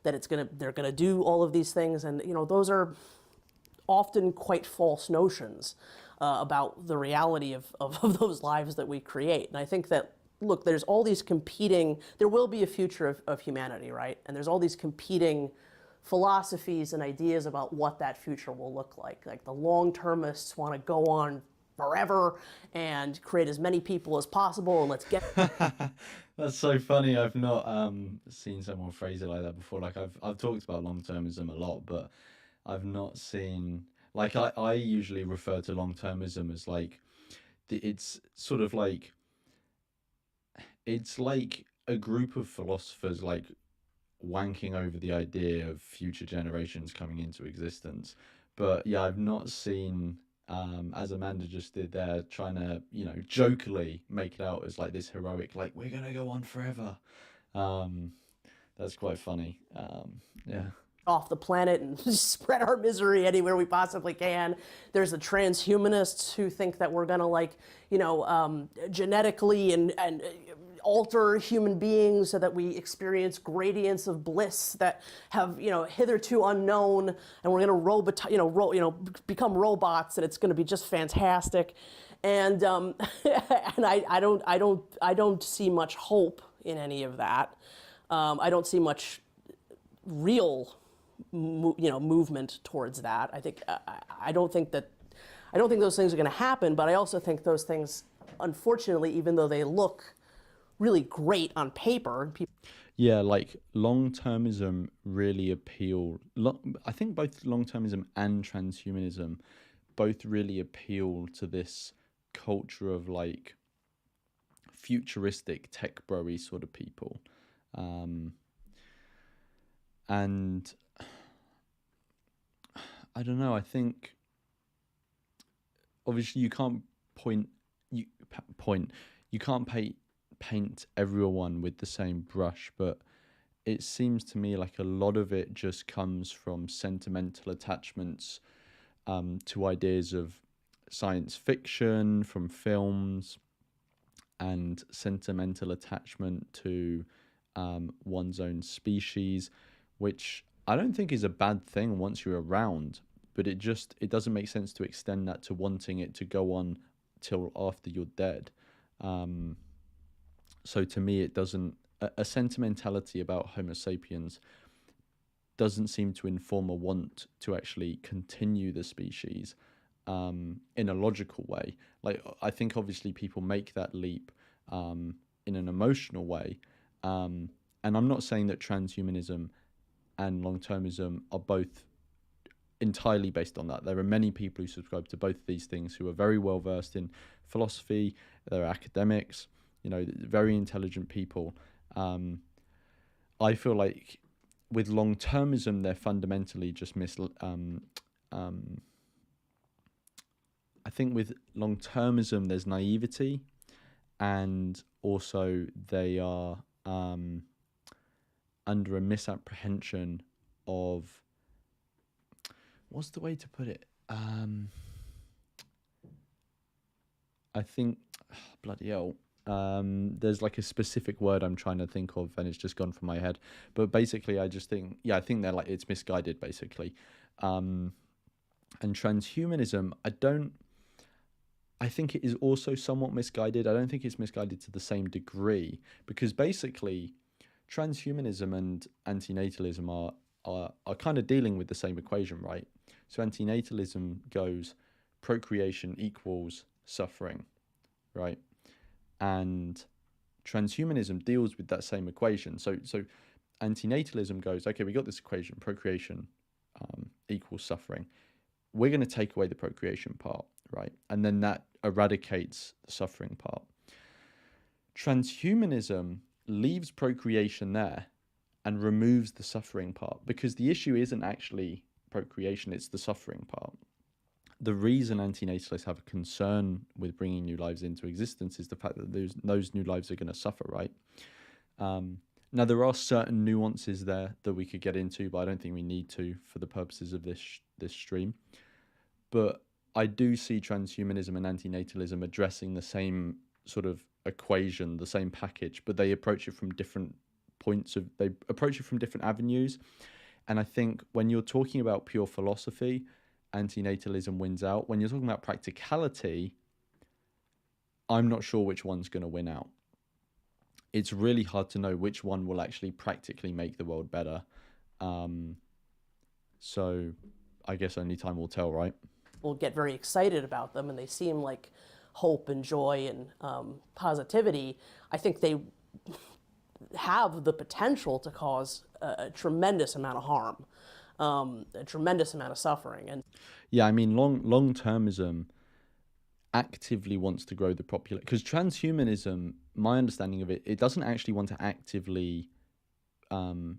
that they're going to do all of these things. And, you know, those are often quite false notions. About the reality of those lives that we create. And I think that, look, there's all these competing, there will be a future of humanity, right? And there's all these competing philosophies and ideas about what that future will look like. Like the long-termists want to go on forever and create as many people as possible, and let's get... That's so funny. I've not seen someone phrase it like that before. Like I've talked about long-termism a lot, but I've not seen... Like I usually refer to long-termism as like, it's sort of like, it's like a group of philosophers like wanking over the idea of future generations coming into existence. But yeah, I've not seen, as Amanda just did there, trying to, you know, jokingly make it out as like this heroic, like we're going to go on forever. That's quite funny. Yeah. Off the planet and spread our misery anywhere we possibly can. There's the transhumanists who think that we're gonna, like, you know, genetically and alter human beings so that we experience gradients of bliss that have, you know, hitherto unknown, and we're gonna become robots, and it's gonna be just fantastic. And and I don't see much hope in any of that. I don't see much real movement towards that. I think I don't think those things are going to happen, but I also think those things, unfortunately, even though they look really great on paper, yeah, like long-termism really appeal. I think both long-termism and transhumanism both really appeal to this culture of like futuristic tech bro-y sort of people, and I don't know. I think obviously you can't paint everyone with the same brush, but it seems to me like a lot of it just comes from sentimental attachments to ideas of science fiction from films, and sentimental attachment to one's own species, which I don't think is a bad thing once you're around, but it doesn't make sense to extend that to wanting it to go on till after you're dead. So to me, it doesn't, a sentimentality about Homo sapiens doesn't seem to inform a want to actually continue the species in a logical way. Like, I think obviously people make that leap in an emotional way. And I'm not saying that transhumanism and long-termism are both entirely based on that. There are many people who subscribe to both of these things who are very well versed in philosophy. They're academics, very intelligent people. I feel like with long-termism, they're fundamentally just I think with long-termism, there's naivety, and also they are under a misapprehension of, what's the way to put it? I think, bloody hell, there's like a specific word I'm trying to think of, and it's just gone from my head. But basically, I think they're like, it's misguided, basically. And transhumanism, I think it is also somewhat misguided. I don't think it's misguided to the same degree, because basically transhumanism and antinatalism are kind of dealing with the same equation, right? So antinatalism goes procreation equals suffering, right? And transhumanism deals with that same equation. So antinatalism goes, okay, we got this equation, procreation equals suffering. We're going to take away the procreation part, right? And then that eradicates the suffering part. Transhumanism leaves procreation there and removes the suffering part, because the issue isn't actually procreation, it's the suffering part. The reason antinatalists have a concern with bringing new lives into existence is the fact that those new lives are going to suffer, right? Now, there are certain nuances there that we could get into, but I don't think we need to for the purposes of this stream. But I do see transhumanism and antinatalism addressing the same sort of equation, the same package, but they approach it from different they approach it from different avenues. And I think when you're talking about pure philosophy, antinatalism wins out. When you're talking about practicality, I'm not sure which one's going to win out. It's really hard to know which one will actually practically make the world better. So I guess only time will tell, right? People get very excited about them, and they seem like hope and joy and positivity. I think they have the potential to cause a tremendous amount of harm, a tremendous amount of suffering. And yeah, I mean, long-termism actively wants to grow the population, because transhumanism, my understanding of it, it doesn't actually want to actively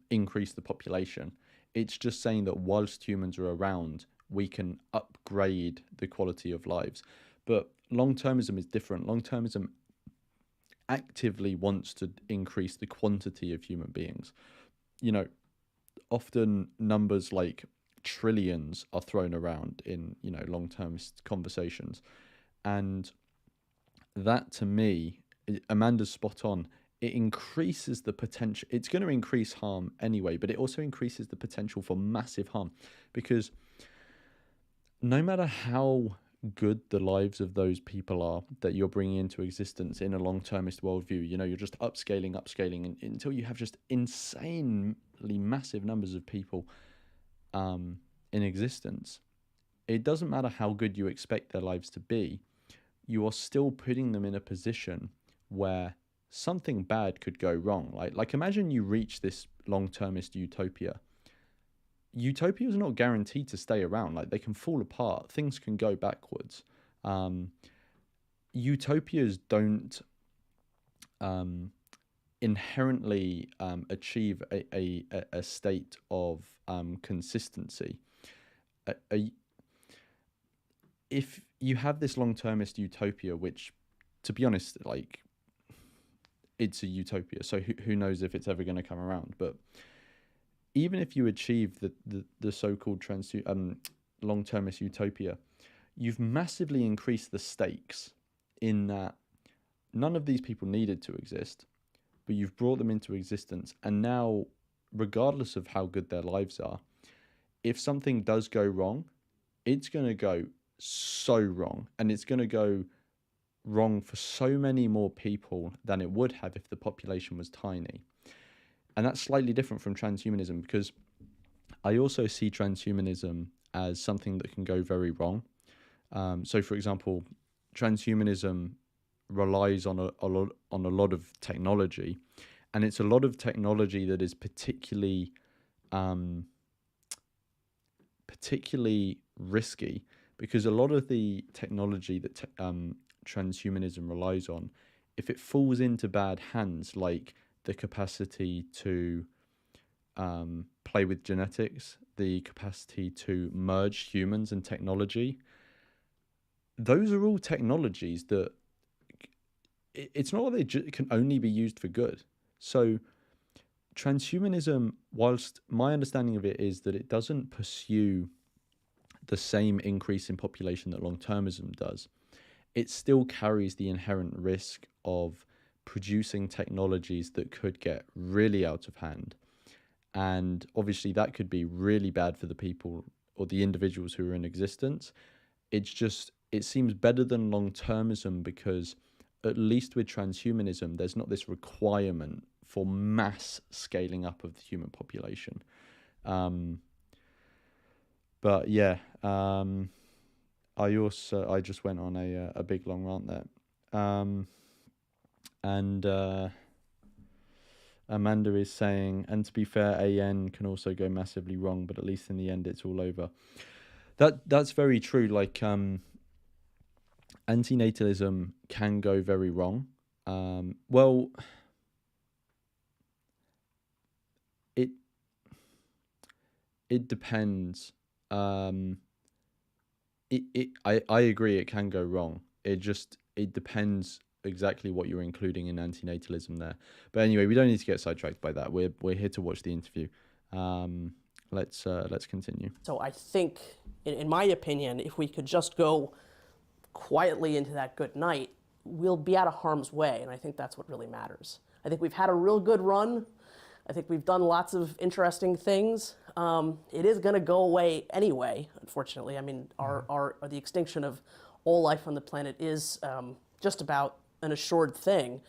increase the population. It's just saying that whilst humans are around, we can upgrade the quality of lives. But long-termism is different. Long-termism actively wants to increase the quantity of human beings. Often numbers like trillions are thrown around in, long-termist conversations. And that, to me, Amanda's spot on. It increases the potential. It's going to increase harm anyway, but it also increases the potential for massive harm, because no matter how good the lives of those people are that you're bringing into existence in a long-termist worldview, you're just upscaling until you have just insanely massive numbers of people in existence. It doesn't matter how good you expect their lives to be, you are still putting them in a position where something bad could go wrong. Like imagine you reach this long-termist utopia. Utopias are not guaranteed to stay around. Like, they can fall apart. Things can go backwards. Utopias don't inherently achieve a state of consistency. If you have this long-termist utopia, which, to be honest, like, it's a utopia, so who knows if it's ever going to come around. But even if you achieve the so-called long-termist utopia, you've massively increased the stakes in that none of these people needed to exist, but you've brought them into existence. And now, regardless of how good their lives are, if something does go wrong, it's going to go so wrong. And it's going to go wrong for so many more people than it would have if the population was tiny. And that's slightly different from transhumanism, because I also see transhumanism as something that can go very wrong. So, for example, transhumanism relies on a lot of technology, and it's a lot of technology that is particularly particularly risky, because a lot of the technology that transhumanism relies on, if it falls into bad hands, like the capacity to play with genetics, the capacity to merge humans and technology, those are all technologies that it's not that they can only be used for good. So transhumanism, whilst my understanding of it is that it doesn't pursue the same increase in population that long-termism does, it still carries the inherent risk of producing technologies that could get really out of hand. And obviously that could be really bad for the people or the individuals who are in existence. It seems better than long-termism because at least with transhumanism, there's not this requirement for mass scaling up of the human population. But yeah, I just went on a big long rant there. And Amanda is saying, and to be fair, AN can also go massively wrong, but at least in the end, it's all over. That's very true. Like, antinatalism can go very wrong. Well, it depends. I agree it can go wrong. It depends exactly what you're including in antinatalism there. But anyway, we don't need to get sidetracked by that. We're here to watch the interview. Let's continue. So I think, in my opinion, if we could just go quietly into that good night, we'll be out of harm's way, and I think that's what really matters. I think we've had a real good run. I think we've done lots of interesting things. It is going to go away anyway, unfortunately. I mean, the extinction of all life on the planet is just about an assured thing.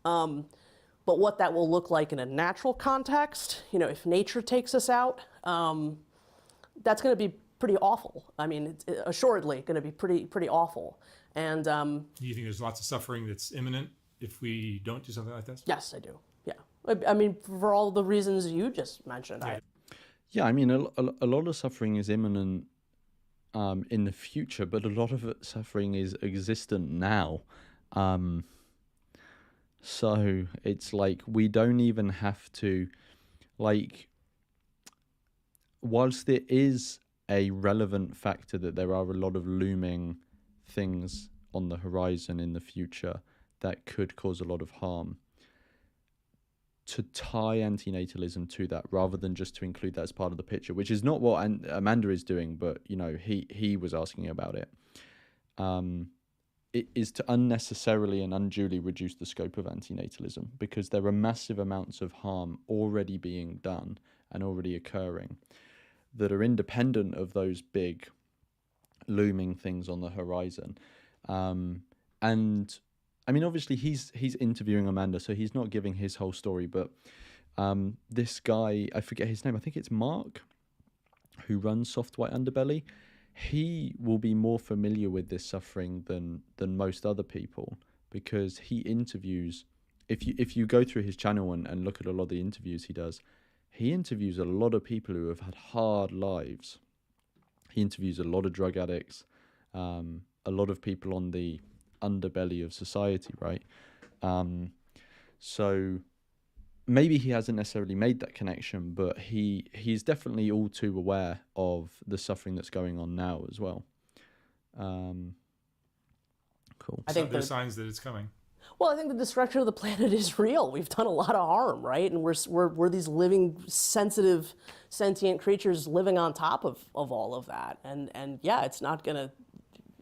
But what that will look like in a natural context, if nature takes us out, that's going to be pretty awful. I mean, it's assuredly going to be pretty awful. And do you think there's lots of suffering that's imminent if we don't do something like this? Yes, I do. Yeah. I mean, for all the reasons you just mentioned. Yeah, I mean, a lot of suffering is imminent in the future, but a lot of suffering is existent now. So it's like we don't even have to, like, whilst it is a relevant factor that there are a lot of looming things on the horizon in the future that could cause a lot of harm, to tie antinatalism to that rather than just to include that as part of the picture, which is not what Amanda is doing, but he was asking about it. It is to unnecessarily and unduly reduce the scope of antinatalism, because there are massive amounts of harm already being done and already occurring that are independent of those big looming things on the horizon. And I mean, obviously he's interviewing Amanda, so he's not giving his whole story, but this guy, I forget his name, I think it's Mark, who runs Soft White Underbelly. He will be more familiar with this suffering than most other people, because he interviews, if you go through his channel and look at a lot of the interviews he does, he interviews a lot of people who have had hard lives. He interviews a lot of drug addicts, a lot of people on the underbelly of society, right? So maybe he hasn't necessarily made that connection, but he's definitely all too aware of the suffering that's going on now as well. Cool. I think there's signs that it's coming. Well, I think the destruction of the planet is real. We've done a lot of harm, right? And we're these living, sensitive, sentient creatures living on top of all of that. And yeah, it's not gonna,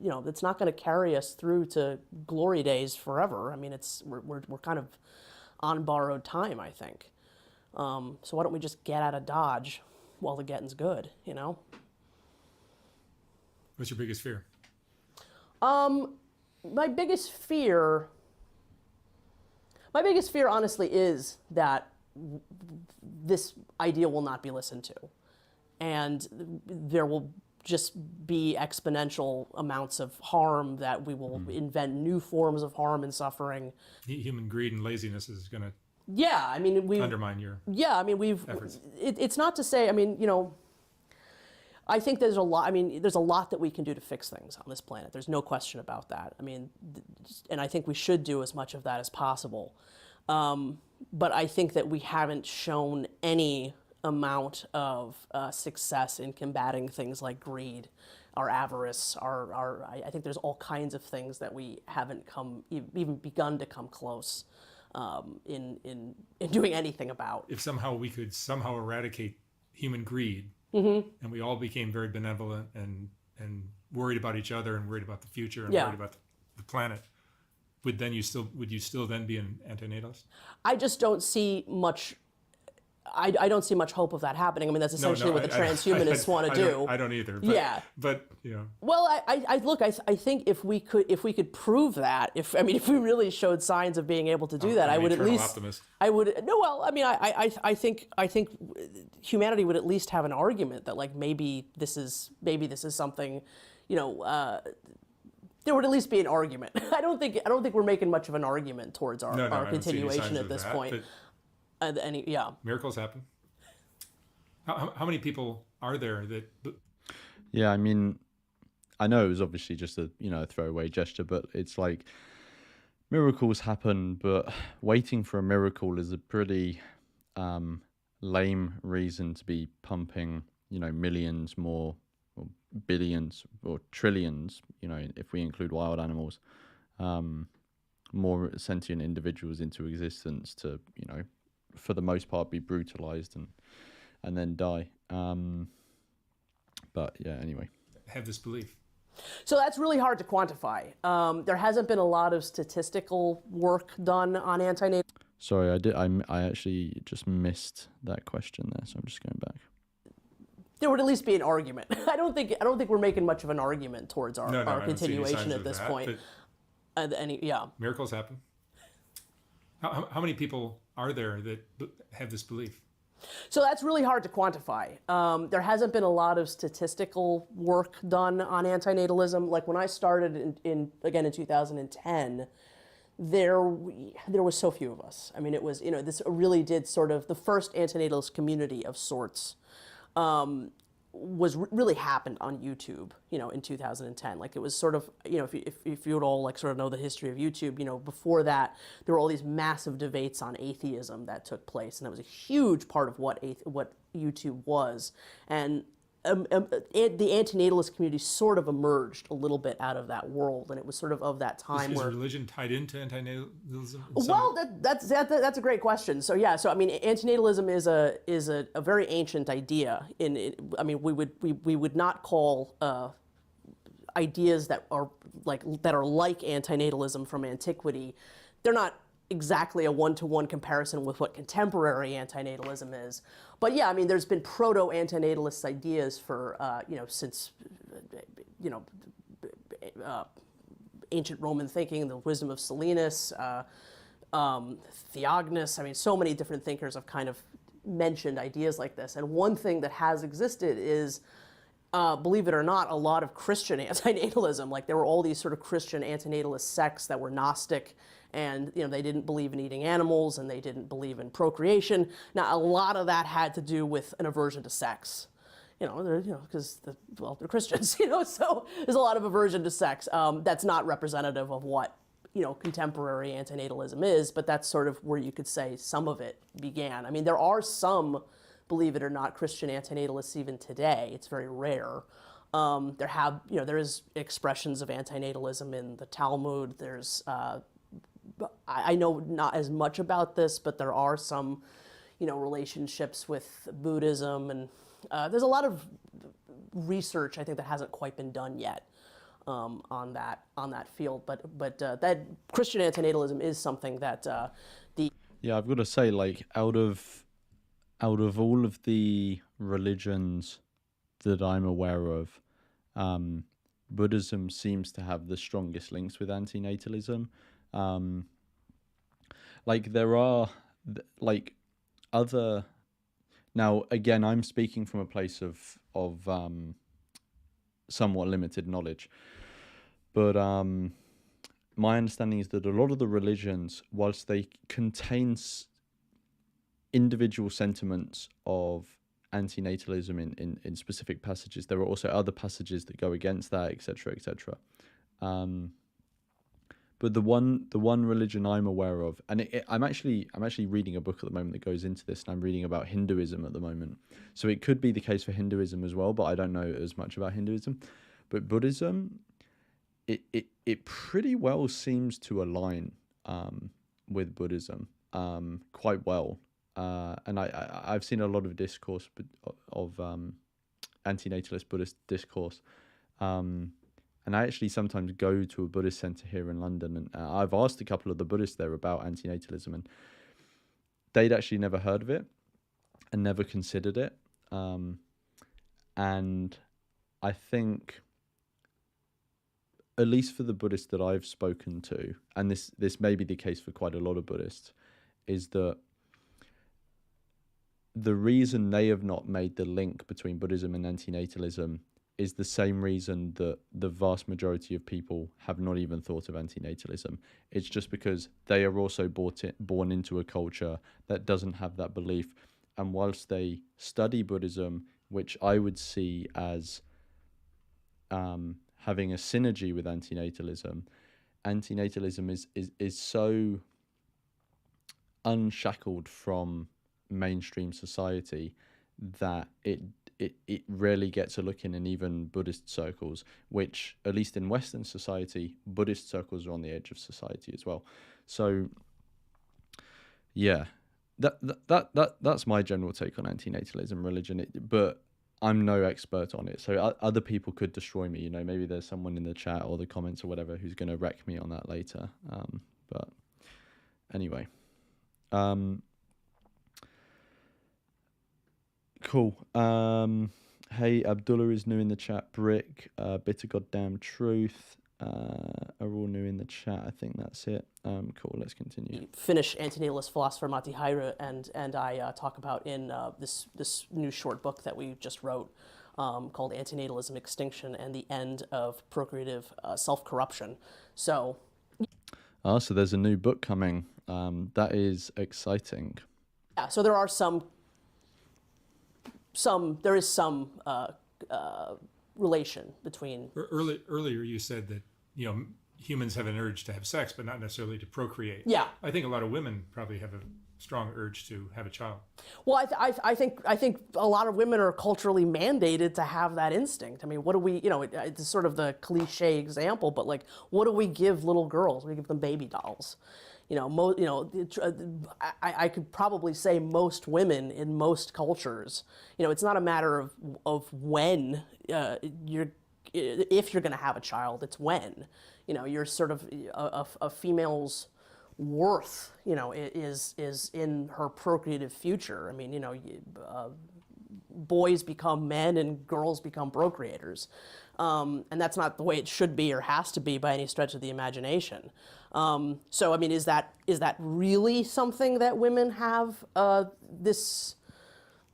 it's not gonna carry us through to glory days forever. I mean, we're kind of on borrowed time, I think. So why don't we just get out of Dodge while the getting's good, What's your biggest fear? My biggest fear, honestly, is that this idea will not be listened to. And there will just be exponential amounts of harm, that we will invent new forms of harm and suffering. Human greed and laziness is going to Yeah, I mean, undermine your efforts. It's not to say, I mean, I think there's a lot. I mean, there's a lot that we can do to fix things on this planet. There's no question about that. I mean, and I think we should do as much of that as possible. But I think that we haven't shown any amount of success in combating things like greed, our avarice, I think there's all kinds of things that we haven't even begun to come close in doing anything about. If somehow we could eradicate human greed, and we all became very benevolent and worried about each other and worried about the future and worried about the planet, would you still then be an antinatalist? I just don't see much. I don't see much hope of that happening. I mean, that's essentially what the transhumanists want to do. I don't either. But, but Well, I think if we could prove that, if we really showed signs of being able to do that, I would at least. Optimist. I would no. Well, I mean, I think humanity would at least have an argument that like maybe this is something, there would at least be an argument. I don't think we're making much of an argument towards our continuation at this point. Miracles happen. How many people are there that? Yeah, I mean, I know it was obviously just a throwaway gesture, but it's like miracles happen, but waiting for a miracle is a pretty lame reason to be pumping millions more, or billions or trillions, if we include wild animals, more sentient individuals into existence to for the most part be brutalized and then die. But yeah, anyway. Have this belief. So that's really hard to quantify. There hasn't been a lot of statistical work done on antinatalism. Sorry, I actually just missed that question there, so I'm just going back. There would at least be an argument. I don't think we're making much of an argument towards our continuation at this point. Miracles happen. How many people are there that have this belief? So that's really hard to quantify. There hasn't been a lot of statistical work done on antinatalism. Like when I started in 2010, there was so few of us. I mean, it was this really did sort of the first antinatalist community of sorts. Really happened on YouTube, in 2010. Like it was sort of, if you would all like sort of know the history of YouTube, before that, there were all these massive debates on atheism that took place, and that was a huge part of what YouTube was. And the antinatalist community sort of emerged a little bit out of that world, and it was sort of that time is where religion tied into antinatalism? Well, that's a great question. So yeah, I mean, antinatalism is a very ancient idea. We would not call ideas that are like antinatalism from antiquity. They're not exactly a one-to-one comparison with what contemporary antinatalism is. But yeah, I mean, there's been proto-antinatalist ideas for, since, ancient Roman thinking, the wisdom of Silenus, Theognis. I mean, so many different thinkers have kind of mentioned ideas like this. And one thing that has existed is, believe it or not, a lot of Christian antinatalism. Like there were all these sort of Christian antinatalist sects that were Gnostic, and they didn't believe in eating animals, and they didn't believe in procreation. Now, a lot of that had to do with an aversion to sex, because they're Christians, so there's a lot of aversion to sex. That's not representative of what contemporary antinatalism is, but that's sort of where you could say some of it began. I mean, there are some, believe it or not, Christian antinatalists even today. It's very rare. There is expressions of antinatalism in the Talmud. There's I know not as much about this, but there are some, relationships with Buddhism, and there's a lot of research I think that hasn't quite been done yet on that field. But that Christian antinatalism is something that I've got to say, like out of all of the religions that I'm aware of, Buddhism seems to have the strongest links with antinatalism. Like there are like other, now again I'm speaking from a place of somewhat limited knowledge, but my understanding is that a lot of the religions, whilst they contain individual sentiments of antinatalism in specific passages. There are also other passages that go against that, etc., etc. But the one religion I'm aware of, and I'm actually reading a book at the moment that goes into this, and I'm reading about Hinduism at the moment. So it could be the case for Hinduism as well, but I don't know as much about Hinduism. But Buddhism, it pretty well seems to align with Buddhism quite well. And I've seen a lot of discourse of antinatalist Buddhist discourse. And I actually sometimes go to a Buddhist center here in London, and I've asked a couple of the Buddhists there about antinatalism, and they'd actually never heard of it and never considered it. And I think, at least for the Buddhists that I've spoken to, and this may be the case for quite a lot of Buddhists, is that the reason they have not made the link between Buddhism and antinatalism is the same reason that the vast majority of people have not even thought of antinatalism. It's just because they are also born into a culture that doesn't have that belief. And whilst they study Buddhism, which I would see as having a synergy with antinatalism is so unshackled from mainstream society that it rarely gets a look in even Buddhist circles, which, at least in Western society, Buddhist circles are on the edge of society as well. So yeah, that's my general take on antinatalism religion, but I'm no expert on it, so other people could destroy me. Maybe there's someone in the chat or the comments or whatever who's going to wreck me on that later. But anyway, cool. Hey, Abdullah is new in the chat. Brick, Bitter Goddamn Truth are all new in the chat. I think that's it. Cool, let's continue. Finnish antinatalist philosopher Matti Haira and I talk about in this new short book that we just wrote called Antinatalism, Extinction, and the End of Procreative Self-Corruption. So there's a new book coming. That is exciting. Yeah, so there are there is some relation between. Earlier you said that humans have an urge to have sex, but not necessarily to procreate. Yeah, I think a lot of women probably have a strong urge to have a child. Well, I think a lot of women are culturally mandated to have that instinct. I mean, what do we? It's sort of the cliche example, but like, what do we give little girls? We give them baby dolls. I could probably say most women in most cultures, it's not a matter of when if you're going to have a child, it's when, you're sort of a female's worth, is in her procreative future. I mean, boys become men and girls become procreators. And that's not the way it should be or has to be by any stretch of the imagination. So, I mean, is that really something that women have this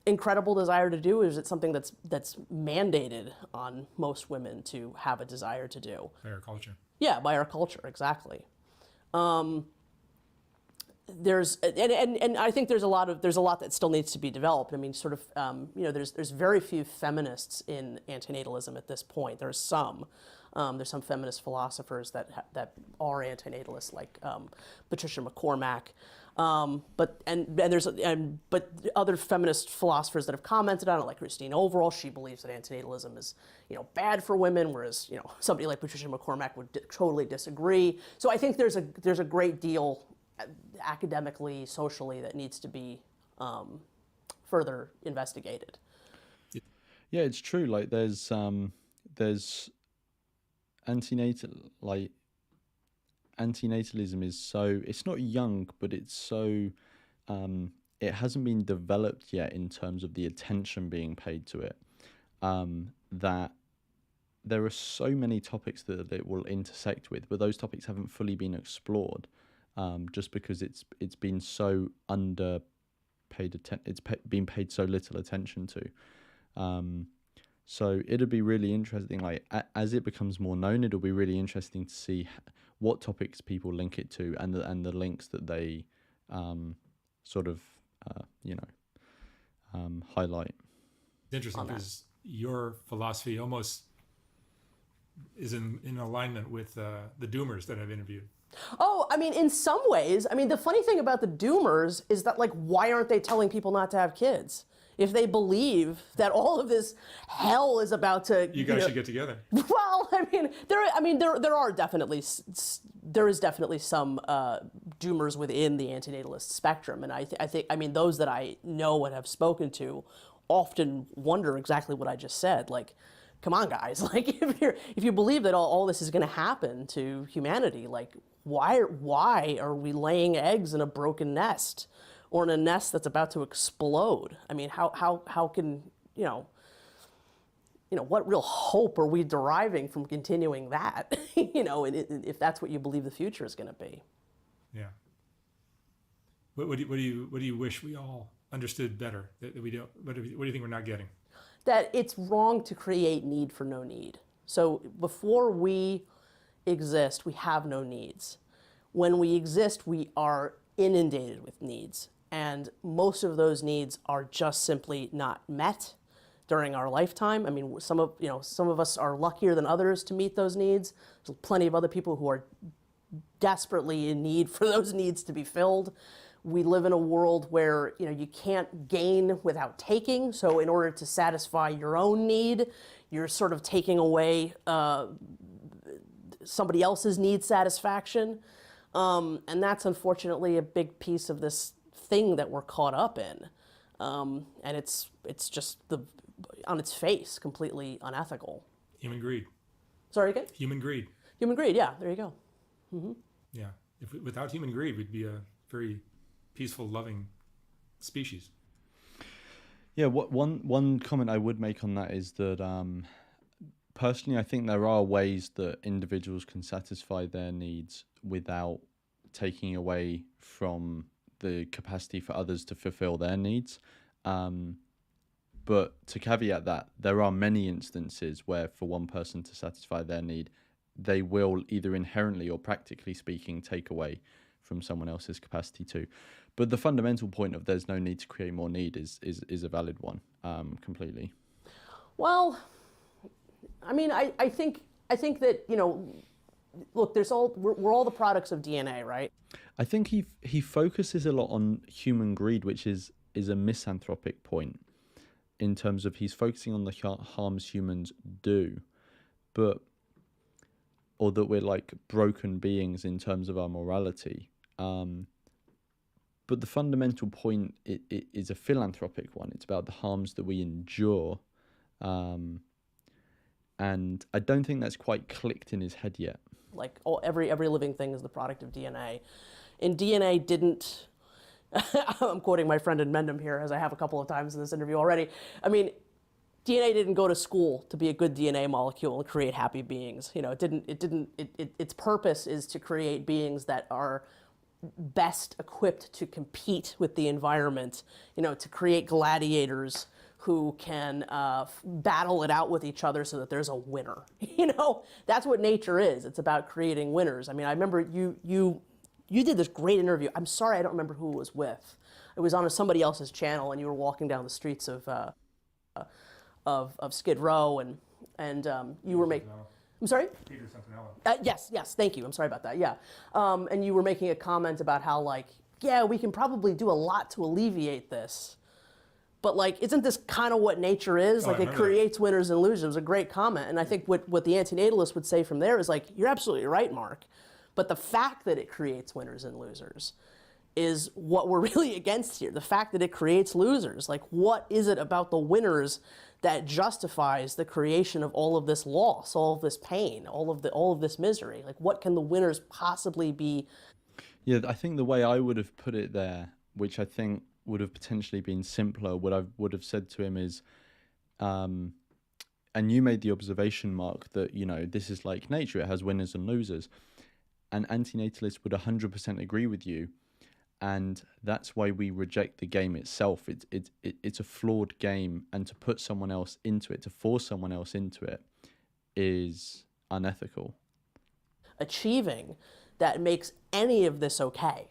incredible desire to do, or is it something that's mandated on most women to have a desire to do? By our culture. Yeah, by our culture, exactly. There's and I think there's a lot that still needs to be developed. I mean, sort of there's very few feminists in antinatalism at this point. There's some feminist philosophers that are antinatalists, like Patricia McCormack, but other feminist philosophers that have commented on it, like Christine Overall. She believes that antinatalism is bad for women, whereas somebody like Patricia McCormack would totally disagree. So I think there's a great deal academically, socially, that needs to be further investigated. Yeah, it's true. Like there's antinatalism is so, it's not young, but it's so it hasn't been developed yet in terms of the attention being paid to it, that there are so many topics that it will intersect with, but those topics haven't fully been explored. Just because it's been so underpaid it's been paid so little attention to. So it'll be really interesting, like as it becomes more known, it'll be really interesting to see what topics people link it to and the links that they sort of highlight. It's interesting because your philosophy almost is in alignment with the doomers that I've interviewed. Oh, I mean, in some ways, I mean, the funny thing about the doomers is that, like, why aren't they telling people not to have kids? If they believe that all of this hell is about to, you guys should get together. Well, there is definitely some doomers within the antinatalist spectrum, and I think those that I know and have spoken to often wonder exactly what I just said. Like, come on, guys! Like, if you believe that all this is going to happen to humanity, like, why are we laying eggs in a broken nest? Or in a nest that's about to explode? I mean, how can, what real hope are we deriving from continuing that? If that's what you believe the future is going to be. Yeah. What do you wish we all understood better that we don't? What do you think we're not getting? That it's wrong to create need for no need. So before we exist, we have no needs. When we exist, we are inundated with needs. And most of those needs are just simply not met during our lifetime. I mean, some of us are luckier than others to meet those needs. There's plenty of other people who are desperately in need for those needs to be filled. We live in a world where you can't gain without taking. So in order to satisfy your own need, you're sort of taking away somebody else's need satisfaction. And that's unfortunately a big piece of this thing that we're caught up in, and it's just on its face completely unethical. Human greed. Sorry again? Human greed. Human greed. Yeah, there you go. Mm-hmm. Yeah. Without human greed, we'd be a very peaceful, loving species. Yeah. One comment I would make on that is that personally, I think there are ways that individuals can satisfy their needs without taking away from the capacity for others to fulfill their needs. But to caveat that, there are many instances where for one person to satisfy their need, they will either inherently or practically speaking take away from someone else's capacity too. But the fundamental point of there's no need to create more need is a valid one, completely. Well, I mean, I think that, look, we're all the products of DNA, right? I think he focuses a lot on human greed, which is a misanthropic point in terms of he's focusing on the harms humans do, or that we're like broken beings in terms of our morality. But the fundamental point is a philanthropic one. It's about the harms that we endure. And I don't think that's quite clicked in his head yet. Like every living thing is the product of DNA. And DNA didn't, I'm quoting my friend in Mendham here, as I have a couple of times in this interview already. I mean, DNA didn't go to school to be a good DNA molecule and create happy beings. Its purpose is to create beings that are best equipped to compete with the environment, to create gladiators who can battle it out with each other so that there's a winner. That's what nature is. It's about creating winners. I mean, I remember you did this great interview. I'm sorry I don't remember who it was with. It was on somebody else's channel, and you were walking down the streets of Skid Row, and you were making. I'm sorry? Peter Santinella. Yes, thank you. I'm sorry about that. Yeah, and you were making a comment about how, like, yeah, we can probably do a lot to alleviate this. But, like, isn't this kind of what nature is? Like, it creates winners and losers. It was a great comment. And I think what the antinatalist would say from there is, like, you're absolutely right, Mark. But the fact that it creates winners and losers is what we're really against here. The fact that it creates losers. Like, what is it about the winners that justifies the creation of all of this loss, all of this pain, all of this misery? Like, what can the winners possibly be? Yeah, I think the way I would have put it there, which I think would have potentially been simpler, what I would have said to him is, and you made the observation, Mark, that, this is like nature, it has winners and losers. An antinatalist would 100% agree with you, and that's why we reject the game itself. It's a flawed game, and to put someone else into it, to force someone else into it, is unethical. Achieving that makes any of this okay.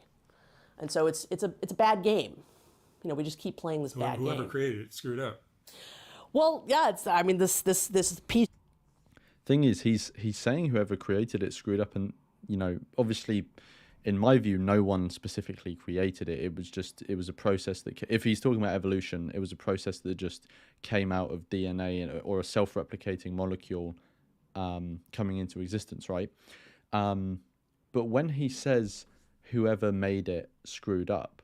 And so it's a bad game. we just keep playing this bad Whoever game. created it screwed up. Well, yeah, this piece. Thing is, he's saying whoever created it screwed up, and obviously, in my view, no one specifically created it. It was a process that, if he's talking about evolution, it was a process that just came out of DNA or a self-replicating molecule coming into existence, right? But when he says whoever made it screwed up,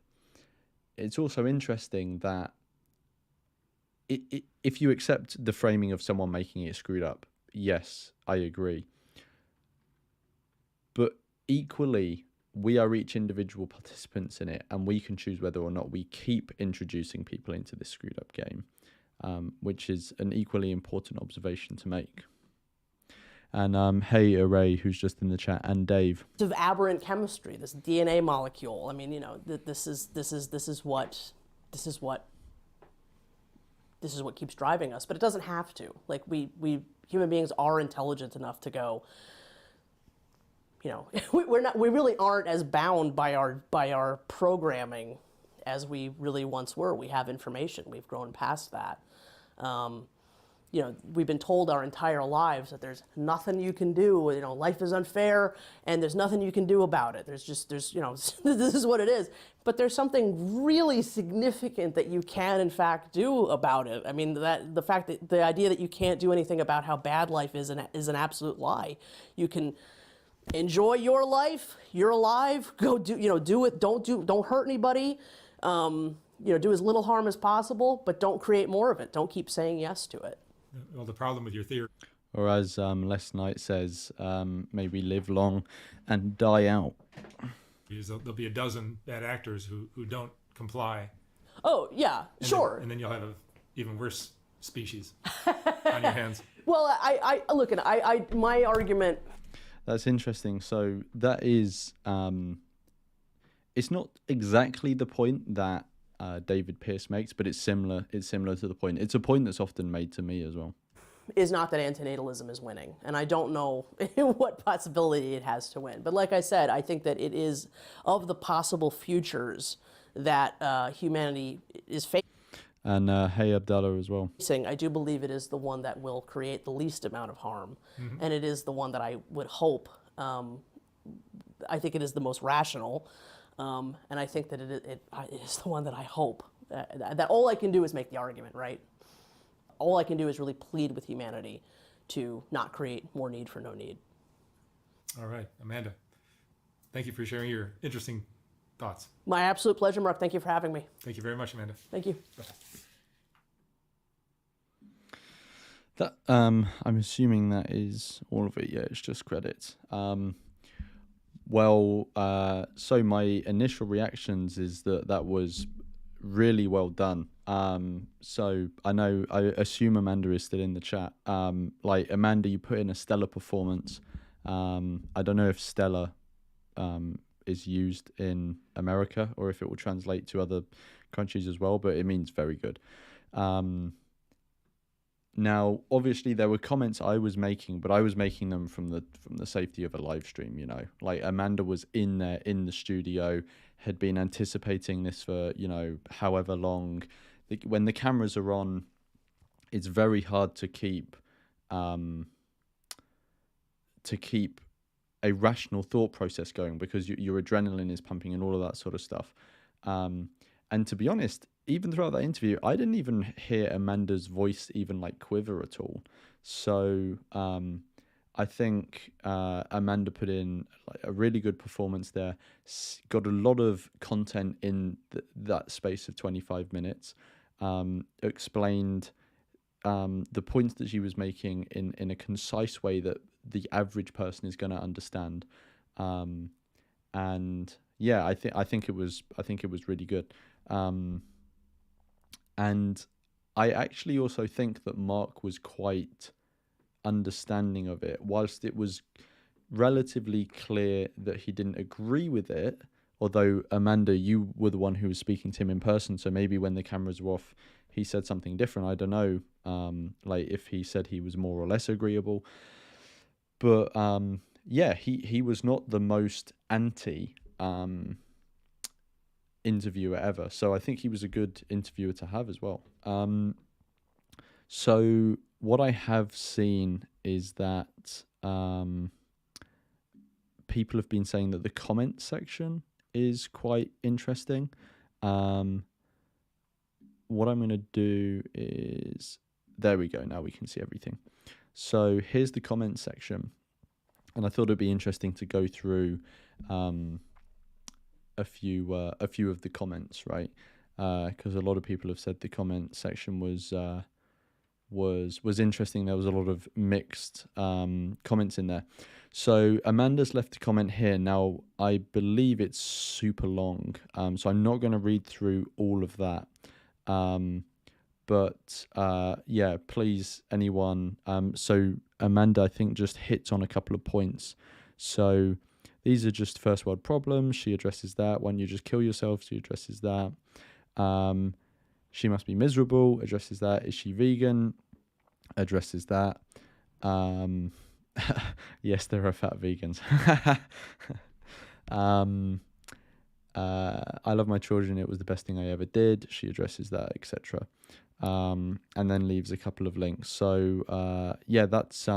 it's also interesting that if you accept the framing of someone making it screwed up, yes, I agree. But equally, we are each individual participants in it, and we can choose whether or not we keep introducing people into this screwed up game, which is an equally important observation to make. And hey, Array, who's just in the chat, and Dave. Of aberrant chemistry, this DNA molecule. I mean, this is what keeps driving us. But it doesn't have to. Like we human beings are intelligent enough to go. We really aren't as bound by our programming as we really once were. We have information. We've grown past that. We've been told our entire lives that there's nothing you can do. Life is unfair, and there's nothing you can do about it. There's this is what it is. But there's something really significant that you can, in fact, do about it. I mean, the idea that you can't do anything about how bad life is an absolute lie. You can enjoy your life. You're alive. Go do it. Don't hurt anybody. Do as little harm as possible, but don't create more of it. Don't keep saying yes to it. Well, the problem with your theory, or as Les Knight says, may we live long and die out. is there'll be a dozen bad actors who don't comply. Oh yeah, sure. And then you'll have an even worse species on your hands. Well, I look, and my argument. That's interesting. So that is, it's not exactly the point that David Pearce makes, but it's similar. It's similar to the point. It's a point that's often made to me as well. Is not that antinatalism is winning, and I don't know what possibility it has to win. But like I said, I think that it is of the possible futures that humanity is facing. And hey, Abdallah as well. I do believe it is the one that will create the least amount of harm, and it is the one that I would hope. I think it is the most rational, and I think that it is the one that I hope. That all I can do is make the argument, right? All I can do is really plead with humanity to not create more need for no need. All right, Amanda, thank you for sharing your interesting thoughts. My absolute pleasure, Mark. Thank you for having me. Thank you very much, Amanda. Thank you. That I'm assuming that is all of it. Yeah, it's just credits. So my initial reactions is that was really well done. So I assume Amanda is still in the chat. Amanda, you put in a stellar performance. I don't know if stellar is used in America or if it will translate to other countries as well, but it means very good. Now, obviously, there were comments I was making, but I was making them from the safety of a live stream. Like Amanda was in there in the studio, had been anticipating this for however long. When the cameras are on, it's very hard to keep a rational thought process going because your adrenaline is pumping and all of that sort of stuff. And to be honest, even throughout that interview, I didn't even hear Amanda's voice even quiver at all. So I think Amanda put in a really good performance there, got a lot of content in that space of 25 minutes, explained the points that she was making in a concise way that the average person is going to understand. And yeah, I think it was really good. And I actually also think that Mark was quite understanding of it, whilst it was relatively clear that he didn't agree with it. Although, Amanda, you were the one who was speaking to him in person, so maybe when the cameras were off, he said something different. I don't know, if he said he was more or less agreeable. But yeah, he was not the most anti interviewer ever. So I think he was a good interviewer to have as well. So what I have seen is that people have been saying that the comment section is quite interesting. What I'm going to do is, there we go. Now we can see everything. So here's the comment section. And I thought it'd be interesting to go through a few of the comments, right? Because a lot of people have said the comment section was interesting. There was a lot of mixed comments in there. So Amanda's left a comment here. Now I believe it's super long, so I'm not going to read through all of that. But yeah, please, anyone. So Amanda, I think, just hits on a couple of points. So these are just first world problems. She addresses that. Why don't you just kill yourself? She addresses that. She must be miserable. Addresses that. Is she vegan? Addresses that. Yes, there are fat vegans. I love my children. It was the best thing I ever did. She addresses that, etc. And then leaves a couple of links. So yeah, that's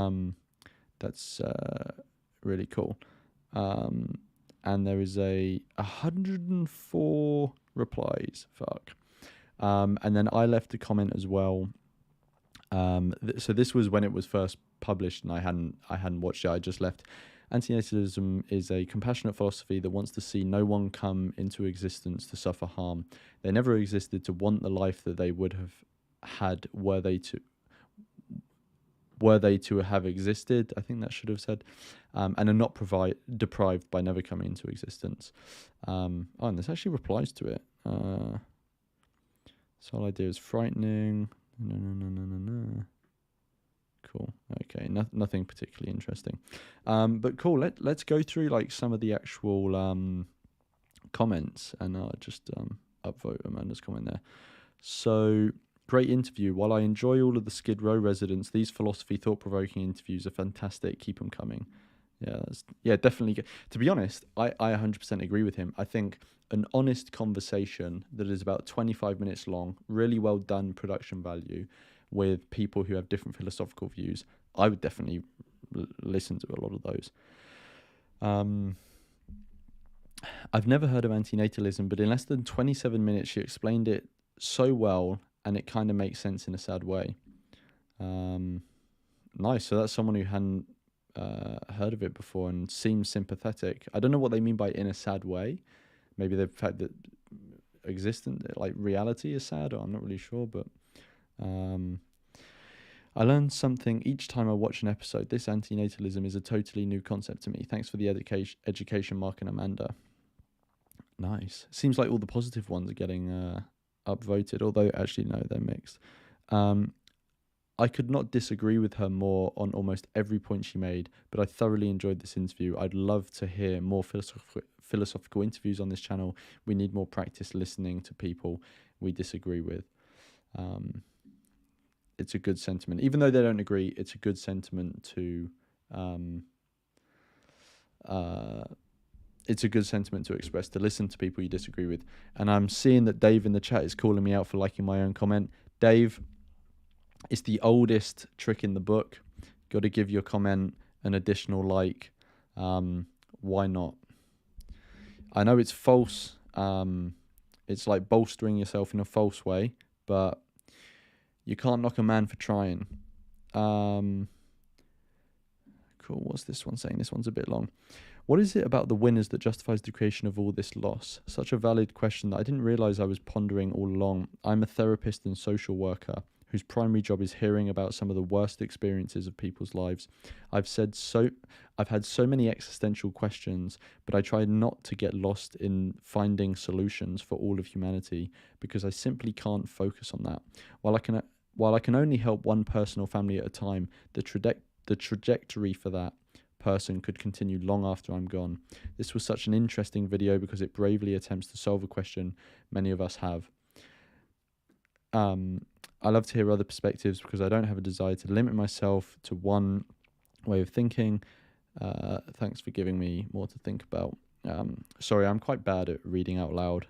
really cool. And there is 104 replies. Fuck. And then I left a comment as well. So this was when it was first published, and I hadn't watched it. I just left. Anti-natalism is a compassionate philosophy that wants to see no one come into existence to suffer harm. They never existed to want the life that they would have had were they to have existed. I think that should have said, and are not deprived by never coming into existence. And this actually replies to it. So whole idea is frightening. No. Cool. Okay. Nothing particularly interesting. But cool. Let's go through like some of the actual comments, and I'll just upvote Amanda's comment there. So, great interview. While I enjoy all of the Skid Row residents, these philosophy thought-provoking interviews are fantastic. Keep them coming. Yeah, definitely. To be honest, I 100% agree with him. I think an honest conversation that is about 25 minutes long, really well done production value, with people who have different philosophical views, I would definitely listen to a lot of those. I've never heard of anti-natalism, but in less than 27 minutes, she explained it so well, and it kind of makes sense in a sad way. Nice. So that's someone who hadn't heard of it before and seems sympathetic. I don't know what they mean by in a sad way. Maybe the fact that like reality is sad, or I'm not really sure, but I learned something each time I watch an episode. This anti-natalism is a totally new concept to me. Thanks for the education, Mark and Amanda. Nice. Seems like all the positive ones are getting upvoted, although actually no, they're mixed. I could not disagree with her more on almost every point she made, but I thoroughly enjoyed this interview. I'd love to hear more philosophical interviews on this channel. We need more practice listening to people we disagree with. It's a good sentiment. Even though they don't agree, it's a good sentiment to express, to listen to people you disagree with. And I'm seeing that Dave in the chat is calling me out for liking my own comment. Dave, it's the oldest trick in the book. Got to give your comment an additional like. Why not? I know it's false. It's like bolstering yourself in a false way, but you can't knock a man for trying. Cool. What's this one saying? This one's a bit long. What is it about the winners that justifies the creation of all this loss? Such a valid question that I didn't realize I was pondering all along. I'm a therapist and social worker whose primary job is hearing about some of the worst experiences of people's lives. I've had so many existential questions, but I try not to get lost in finding solutions for all of humanity because I simply can't focus on that. While I can only help one person or family at a time, the trajectory for that person could continue long after I'm gone. This was such an interesting video because it bravely attempts to solve a question many of us have. I love to hear other perspectives because I don't have a desire to limit myself to one way of thinking. Thanks for giving me more to think about. Sorry, I'm quite bad at reading out loud.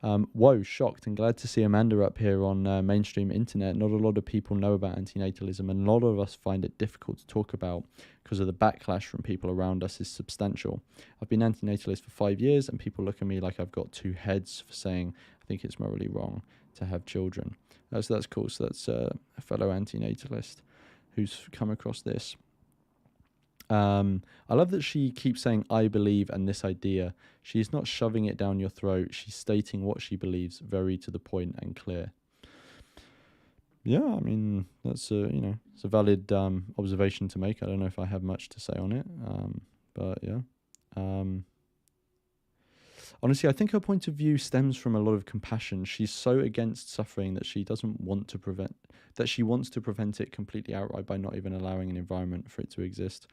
Whoa, shocked and glad to see Amanda up here on mainstream internet. Not a lot of people know about antinatalism, and a lot of us find it difficult to talk about because of the backlash from people around us is substantial. I've been antinatalist for 5 years, and people look at me like I've got two heads for saying I think it's morally wrong to have children. So that's cool. So that's a fellow antinatalist who's come across this. I love that she keeps saying I believe and this idea. She's not shoving it down your throat. She's stating what she believes, very to the point and clear. Yeah, I mean, that's it's a valid observation to make. I don't know if I have much to say on it, but yeah. Honestly, I think her point of view stems from a lot of compassion. She's so against suffering that she doesn't want to prevent, that she wants to prevent it completely outright by not even allowing an environment for it to exist.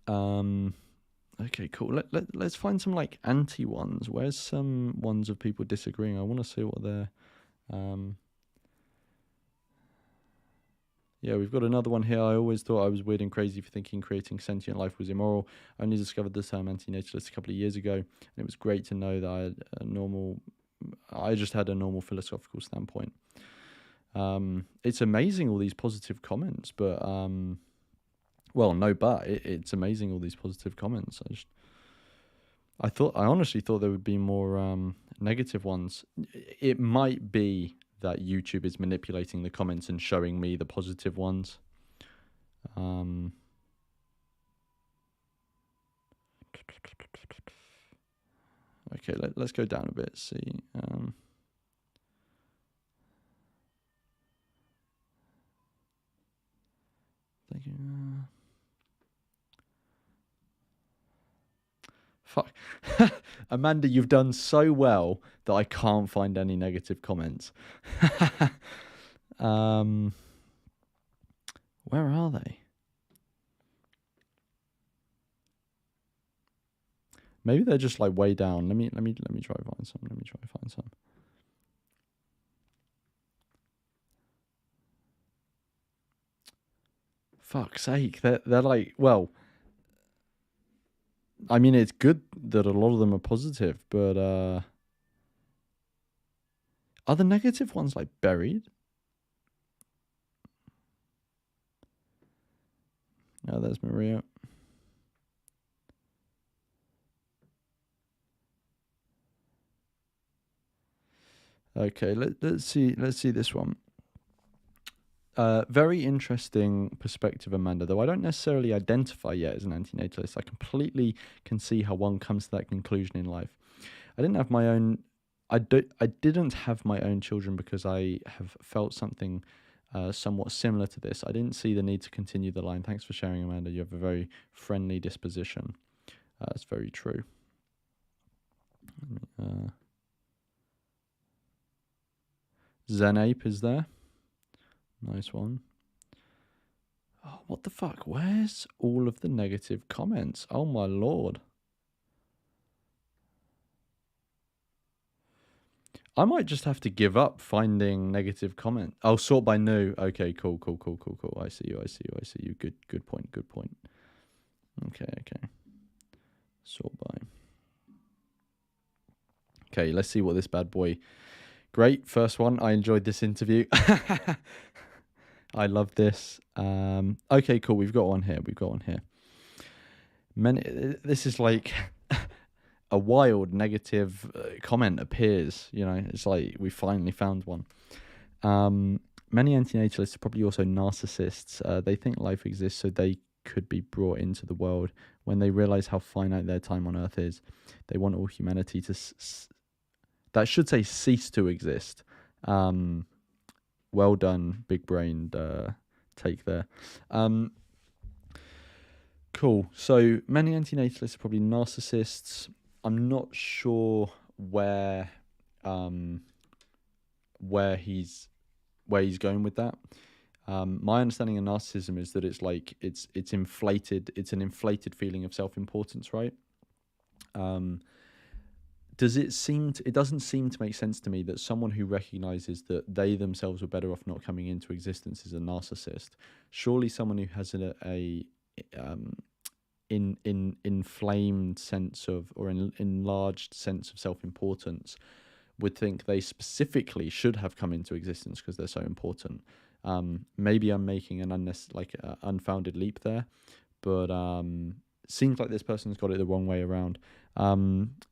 Okay, cool. Let's find some like anti ones. Where's some ones of people disagreeing? I want to see what they're. Yeah, we've got another one here. I always thought I was weird and crazy for thinking creating sentient life was immoral. I only discovered the term antinatalist a couple of years ago, and it was great to know that I just had a normal philosophical standpoint. It's amazing all these positive comments, but it's amazing all these positive comments. I honestly thought there would be more negative ones. It might be that YouTube is manipulating the comments and showing me the positive ones. Okay, let's go down a bit, see. Thank you. Fuck. Amanda, you've done so well that I can't find any negative comments. Where are they? Maybe they're just like way down. Let me try to find some. Fuck's sake. They're like, well, I mean, it's good that a lot of them are positive, but are the negative ones like buried? Oh, there's Maria. Okay, let's see this one. Very interesting perspective, Amanda, though I don't necessarily identify yet as an antinatalist. I completely can see how one comes to that conclusion in life. I didn't have my own children because I have felt something somewhat similar to this. I didn't see the need to continue the line. Thanks for sharing, Amanda. You have a very friendly disposition. That's very true. Zenape is there. Nice one. Oh, what the fuck? Where's all of the negative comments? Oh my lord. I might just have to give up finding negative comment. Oh, sort by new. Okay, cool. I see you. Good point. Okay. Sort by. Okay, let's see what this bad boy. Great, first one. I enjoyed this interview. I love this. Okay, cool. We've got one here. This is like a wild negative comment appears. It's like we finally found one. Many antinatalists are probably also narcissists. They think life exists so they could be brought into the world. When they realize how finite their time on Earth is, they want all humanity to cease to exist. Well done, big-brained take there. Cool. So many antinatalists are probably narcissists. I'm not sure where he's going with that. My understanding of narcissism is that it's like it's inflated. It's an inflated feeling of self-importance, right? It doesn't seem to make sense to me that someone who recognizes that they themselves were better off not coming into existence is a narcissist. Surely someone who has a inflamed sense of, or an enlarged sense of self-importance, would think they specifically should have come into existence because they're so important. Maybe I'm making an unfounded leap there, but seems like this person's got it the wrong way around.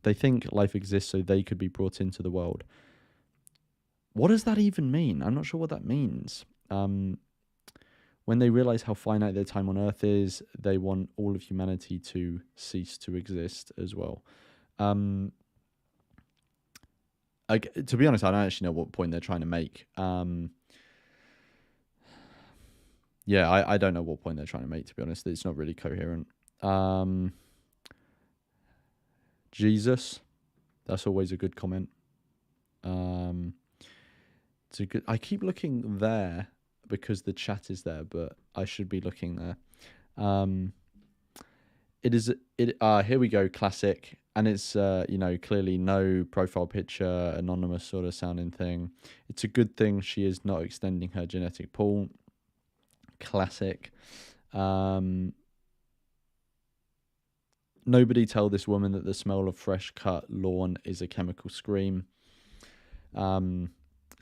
They think life exists so they could be brought into the world. What does that even mean? I'm not sure what that means. When they realize how finite their time on Earth is, they want all of humanity to cease to exist as well. To be honest, I don't actually know what point they're trying to make. Yeah, I don't know what point they're trying to make, to be honest. It's not really coherent. Jesus, that's always a good comment. It's a good. I keep looking there because the chat is there, but I should be looking there. Here we go, classic, and it's clearly no profile picture, anonymous sort of sounding thing. It's a good thing she is not extending her genetic pool. Classic. Nobody tell this woman that the smell of fresh cut lawn is a chemical scream.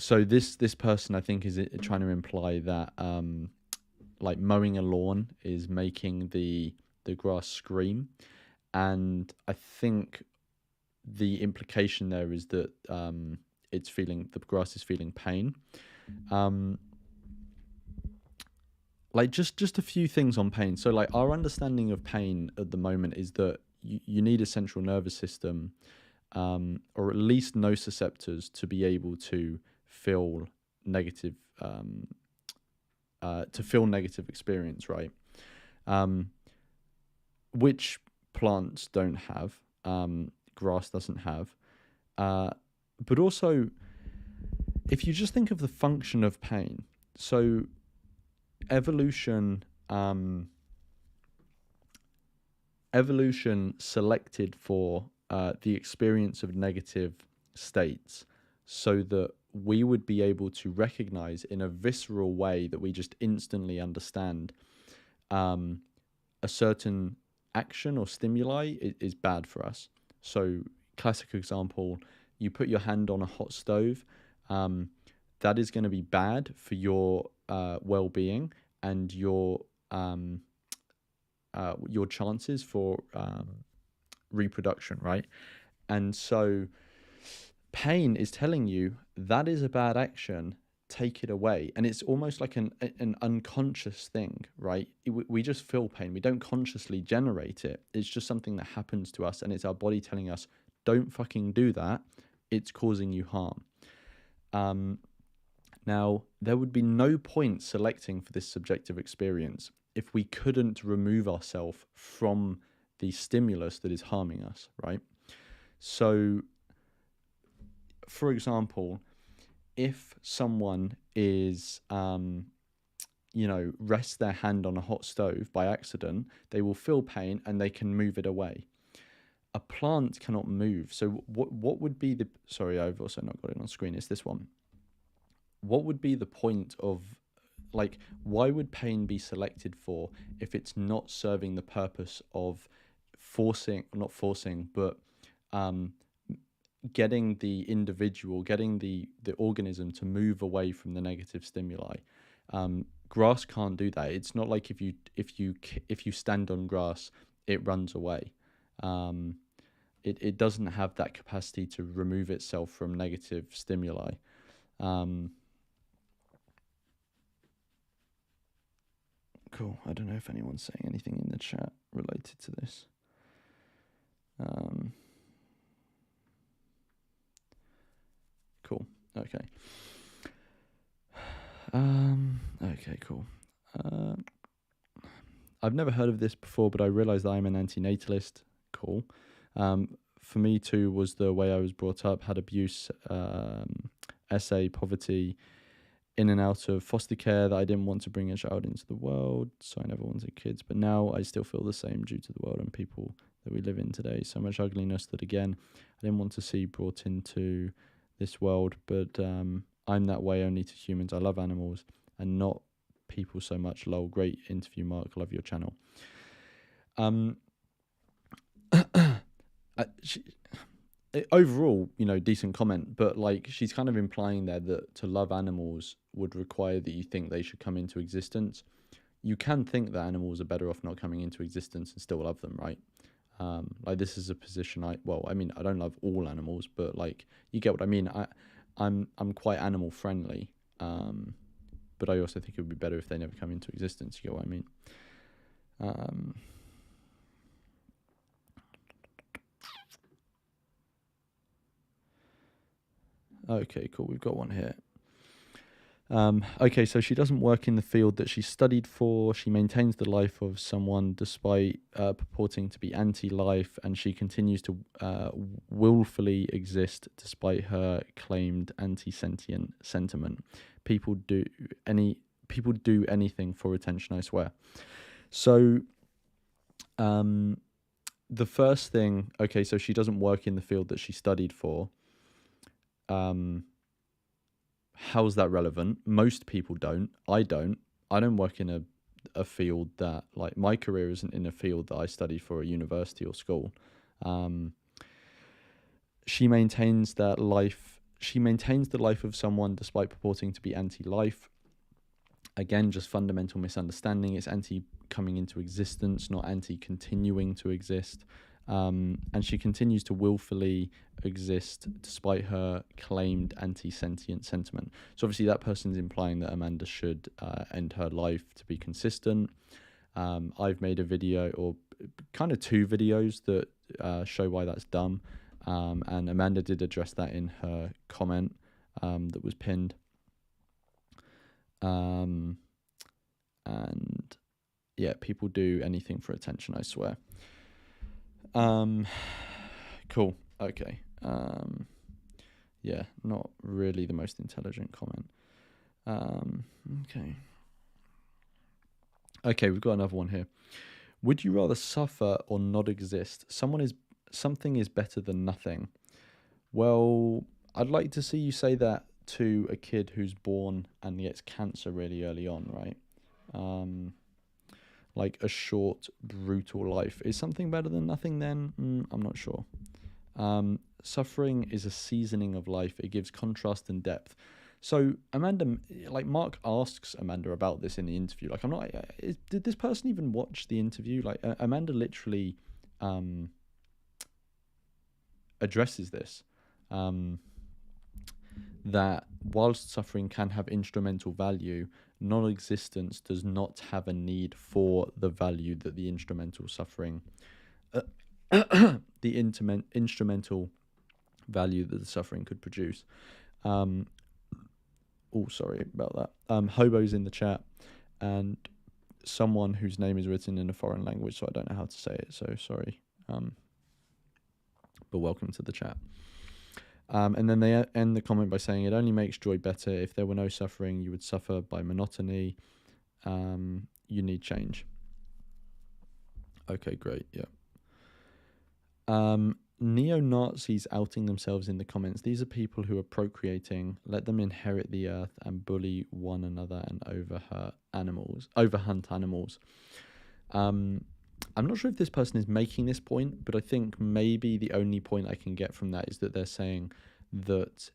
So this person, I think, is trying to imply that like mowing a lawn is making the grass scream, and I think the implication there is that the grass is feeling pain. Like just a few things on pain. So like our understanding of pain at the moment is that you need a central nervous system, or at least nociceptors, to be able to feel negative, negative experience, right? Which plants don't have, grass doesn't have. But also, if you just think of the function of pain, so evolution selected for the experience of negative states so that we would be able to recognize in a visceral way that we just instantly understand a certain action or stimuli is bad for us. So classic example, you put your hand on a hot stove, that is going to be bad for your well-being and your chances for reproduction, right? And so pain is telling you that is a bad action, take it away. And it's almost like an unconscious thing, right? We just feel pain. We don't consciously generate it. It's just something that happens to us, and it's our body telling us, don't fucking do that. It's causing you harm. Now, there would be no point selecting for this subjective experience if we couldn't remove ourselves from the stimulus that is harming us, right? So, for example, if someone is, rests their hand on a hot stove by accident, they will feel pain and they can move it away. A plant cannot move. So what would be the... Sorry, I've also not got it on screen. It's this one. What would be the point of... Like, why would pain be selected for if it's not serving the purpose of getting the individual, getting the organism to move away from the negative stimuli? Grass can't do that. It's not like if you stand on grass, it runs away. It doesn't have that capacity to remove itself from negative stimuli. Cool. I don't know if anyone's saying anything in the chat related to this. Cool. Okay. Okay, cool. I've never heard of this before, but I realized that I'm an anti-natalist. Cool. For me too was the way I was brought up, had abuse, essay, poverty, in and out of foster care, that I didn't want to bring a child into the world, so I never wanted kids. But now I still feel the same due to the world and people that we live in today. So much ugliness that, again, I didn't want to see brought into this world, but I'm that way only to humans. I love animals and not people so much. Lol, great interview, Mark. Love your channel. overall, decent comment, but like she's kind of implying there that to love animals would require that you think they should come into existence. You can think that animals are better off not coming into existence and still love them, right? Like this is a position I don't love all animals, but like you get what I mean. I'm quite animal friendly, but I also think it would be better if they never come into existence. You get what I mean? Okay, cool. We've got one here. Okay, so she doesn't work in the field that she studied for. She maintains the life of someone despite purporting to be anti-life, and she continues to willfully exist despite her claimed anti-sentient sentiment. People do anything for attention, I swear. So, the first thing, okay, so she doesn't work in the field that she studied for. How's that relevant? Most people don't. I don't work in a field that, like, my career isn't in a field that I studied for at university or school. She maintains the life of someone despite purporting to be anti-life. Again, just fundamental misunderstanding. It's anti-coming into existence, not anti-continuing to exist. And she continues to willfully exist despite her claimed anti-sentient sentiment. So obviously that person's implying that Amanda should end her life to be consistent. I've made a video, or kind of two videos, that show why that's dumb. And Amanda did address that in her comment that was pinned. And yeah, people do anything for attention, I swear. Cool. Okay. Yeah, not really the most intelligent comment. Okay, we've got another one here. Would you rather suffer or not exist? Something is better than nothing. Well, I'd like to see you say that to a kid who's born and gets cancer really early on, right? Like a short, brutal life. Is something better than nothing then? I'm not sure. Suffering is a seasoning of life. It gives contrast and depth. So Amanda, like Mark asks Amanda about this in the interview. Like, did this person even watch the interview? Like Amanda literally addresses this. That whilst suffering can have instrumental value, non-existence does not have a need for the value that the instrumental suffering, the instrumental value that the suffering could produce. Sorry about that. Hobo's in the chat, and someone whose name is written in a foreign language, so I don't know how to say it, so sorry. But welcome to the chat. And then they end the comment by saying, it only makes joy better. If there were no suffering, you would suffer by monotony. You need change. Okay, great. Yeah. Neo-Nazis outing themselves in the comments. These are people who are procreating. Let them inherit the earth and bully one another and overhunt animals. I'm not sure if this person is making this point, but I think maybe the only point I can get from that is that they're saying that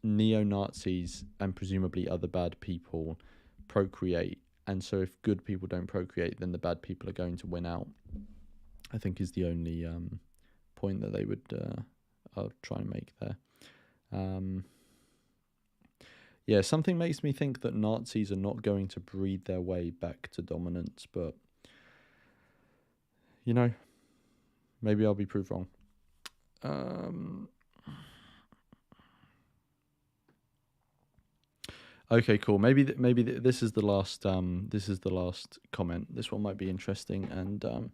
neo-Nazis and presumably other bad people procreate, and so if good people don't procreate, then the bad people are going to win out, I think is the only point that they would try and make there. Yeah, something makes me think that Nazis are not going to breed their way back to dominance, but maybe I'll be proved wrong. Okay, cool. Maybe this is the last. This is the last comment. This one might be interesting. And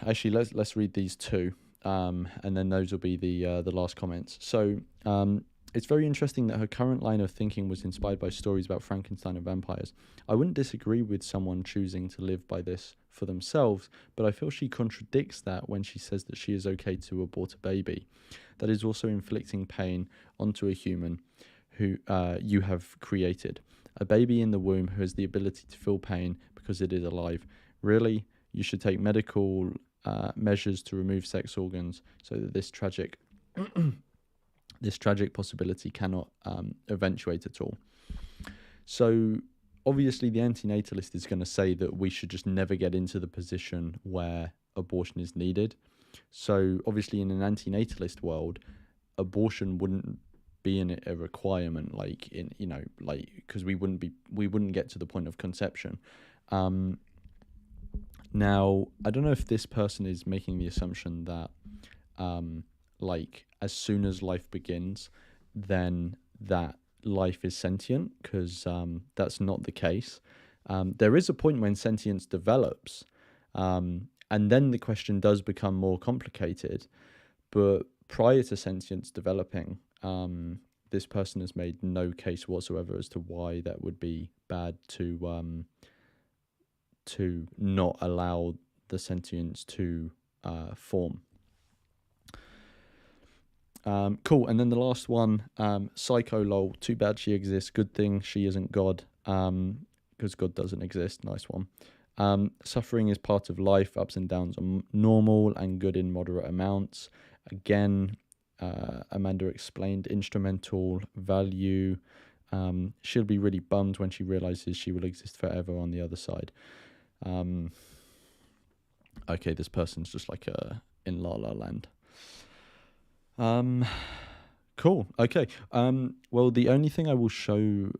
actually, let's read these two, and then those will be the last comments. So it's very interesting that her current line of thinking was inspired by stories about Frankenstein and vampires. I wouldn't disagree with someone choosing to live by this for themselves, but I feel she contradicts that when she says that she is okay to abort a baby. That is also inflicting pain onto a human who you have created. A baby in the womb who has the ability to feel pain because it is alive. Really? You should take medical measures to remove sex organs so that this tragic this tragic possibility cannot eventuate at all. So obviously the antinatalist is going to say that we should just never get into the position where abortion is needed. So obviously in an antinatalist world, abortion wouldn't be a requirement, like in, you know, like, because we wouldn't get to the point of conception. Now I don't know if this person is making the assumption that like as soon as life begins, then that life is sentient, because that's not the case. There is a point when sentience develops, and then the question does become more complicated. But prior to sentience developing, this person has made no case whatsoever as to why that would be bad to not allow the sentience to form. Cool. And then the last one, psycho lol, too bad she exists, good thing she isn't God, because God doesn't exist. Nice one. Suffering is part of life, ups and downs are normal and good in moderate amounts. Again, Amanda explained instrumental value. She'll be really bummed when she realizes she will exist forever on the other side. Okay, this person's just like in La La Land. Cool. Okay. Well, the only thing I will show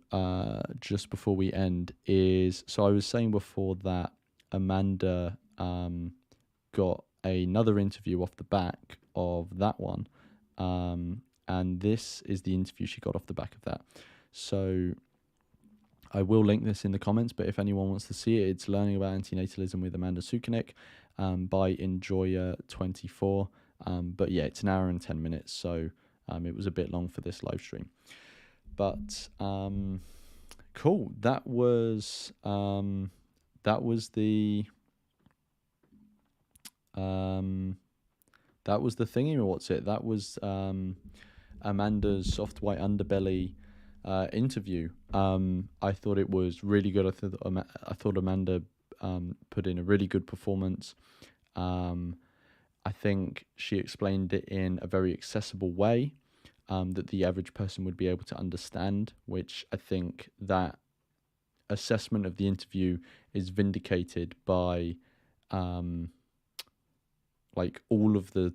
just before we end is, so I was saying before that Amanda got another interview off the back of that one, and this is the interview she got off the back of that. So I will link this in the comments, but if anyone wants to see it, it's Learning About Antinatalism with Amanda Sukanik by Enjoyer24. But yeah, it's an hour and 10 minutes, so it was a bit long for this live stream. But cool. That was the thingy. What's it? That was Amanda's Soft White Underbelly interview. I thought it was really good. I thought Amanda put in a really good performance. I think she explained it in a very accessible way that the average person would be able to understand, which I think that assessment of the interview is vindicated by like all of the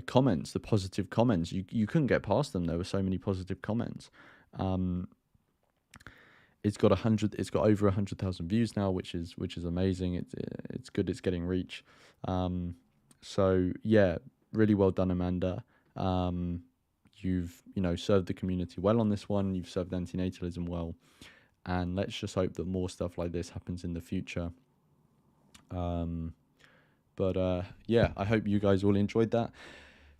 comments, the positive comments. You couldn't get past them. There were so many positive comments. It's got over 100,000 views now, which is amazing. It's good. It's getting reach. So yeah, really well done, Amanda. You've served the community well on this one. You've served antinatalism well, and let's just hope that more stuff like this happens in the future. But yeah, I hope you guys all enjoyed that.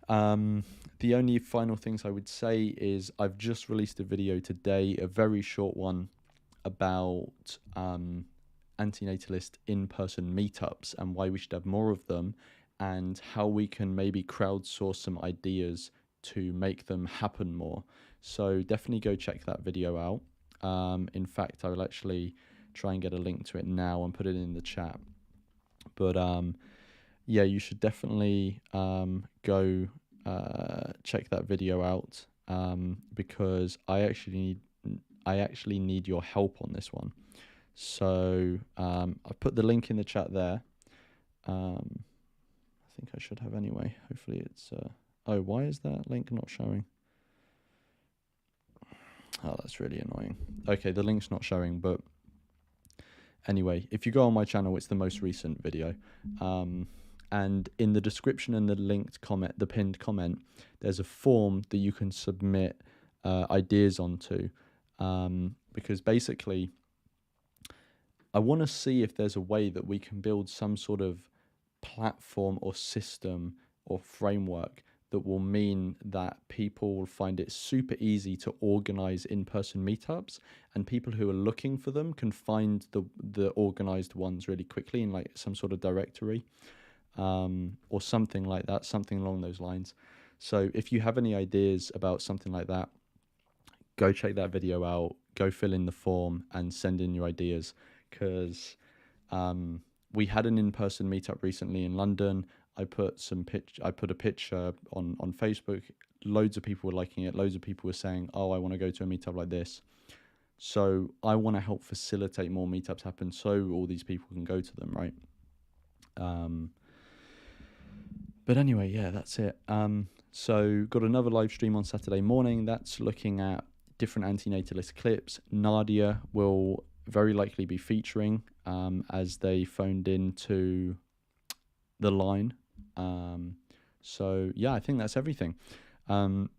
The only final things I would say is I've just released a video today, a very short one, about antinatalist in-person meetups and why we should have more of them, and how we can maybe crowdsource some ideas to make them happen more. So definitely go check that video out. In fact, I will actually try and get a link to it now and put it in the chat. But yeah, you should definitely go check that video out, because I actually need your help on this one. So I've put the link in the chat there. I think I should have anyway. Hopefully it's oh, why is that link not showing? Oh, that's really annoying. Okay, the link's not showing, but anyway, if you go on my channel, it's the most recent video. And in the description and the linked comment, the pinned comment, there's a form that you can submit ideas onto, because basically I want to see if there's a way that we can build some sort of platform or system or framework that will mean that people will find it super easy to organize in-person meetups, and people who are looking for them can find the organized ones really quickly in like some sort of directory, or something like that, something along those lines. So if you have any ideas about something like that, go check that video out, go fill in the form and send in your ideas, because we had an in-person meetup recently in London. I put a picture on Facebook. Loads of people were liking it. Loads of people were saying, "Oh, I want to go to a meetup like this." So I want to help facilitate more meetups happen, so all these people can go to them, right? But anyway, yeah, that's it. So got another live stream on Saturday morning. That's looking at different anti-natalist clips. Nadia will very likely be featuring as they phoned into the line. So yeah, I think that's everything. One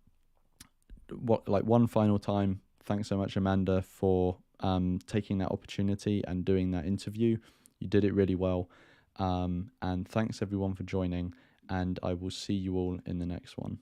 final time, thanks so much, Amanda, for taking that opportunity and doing that interview. You did it really well. And thanks everyone for joining, and I will see you all in the next one.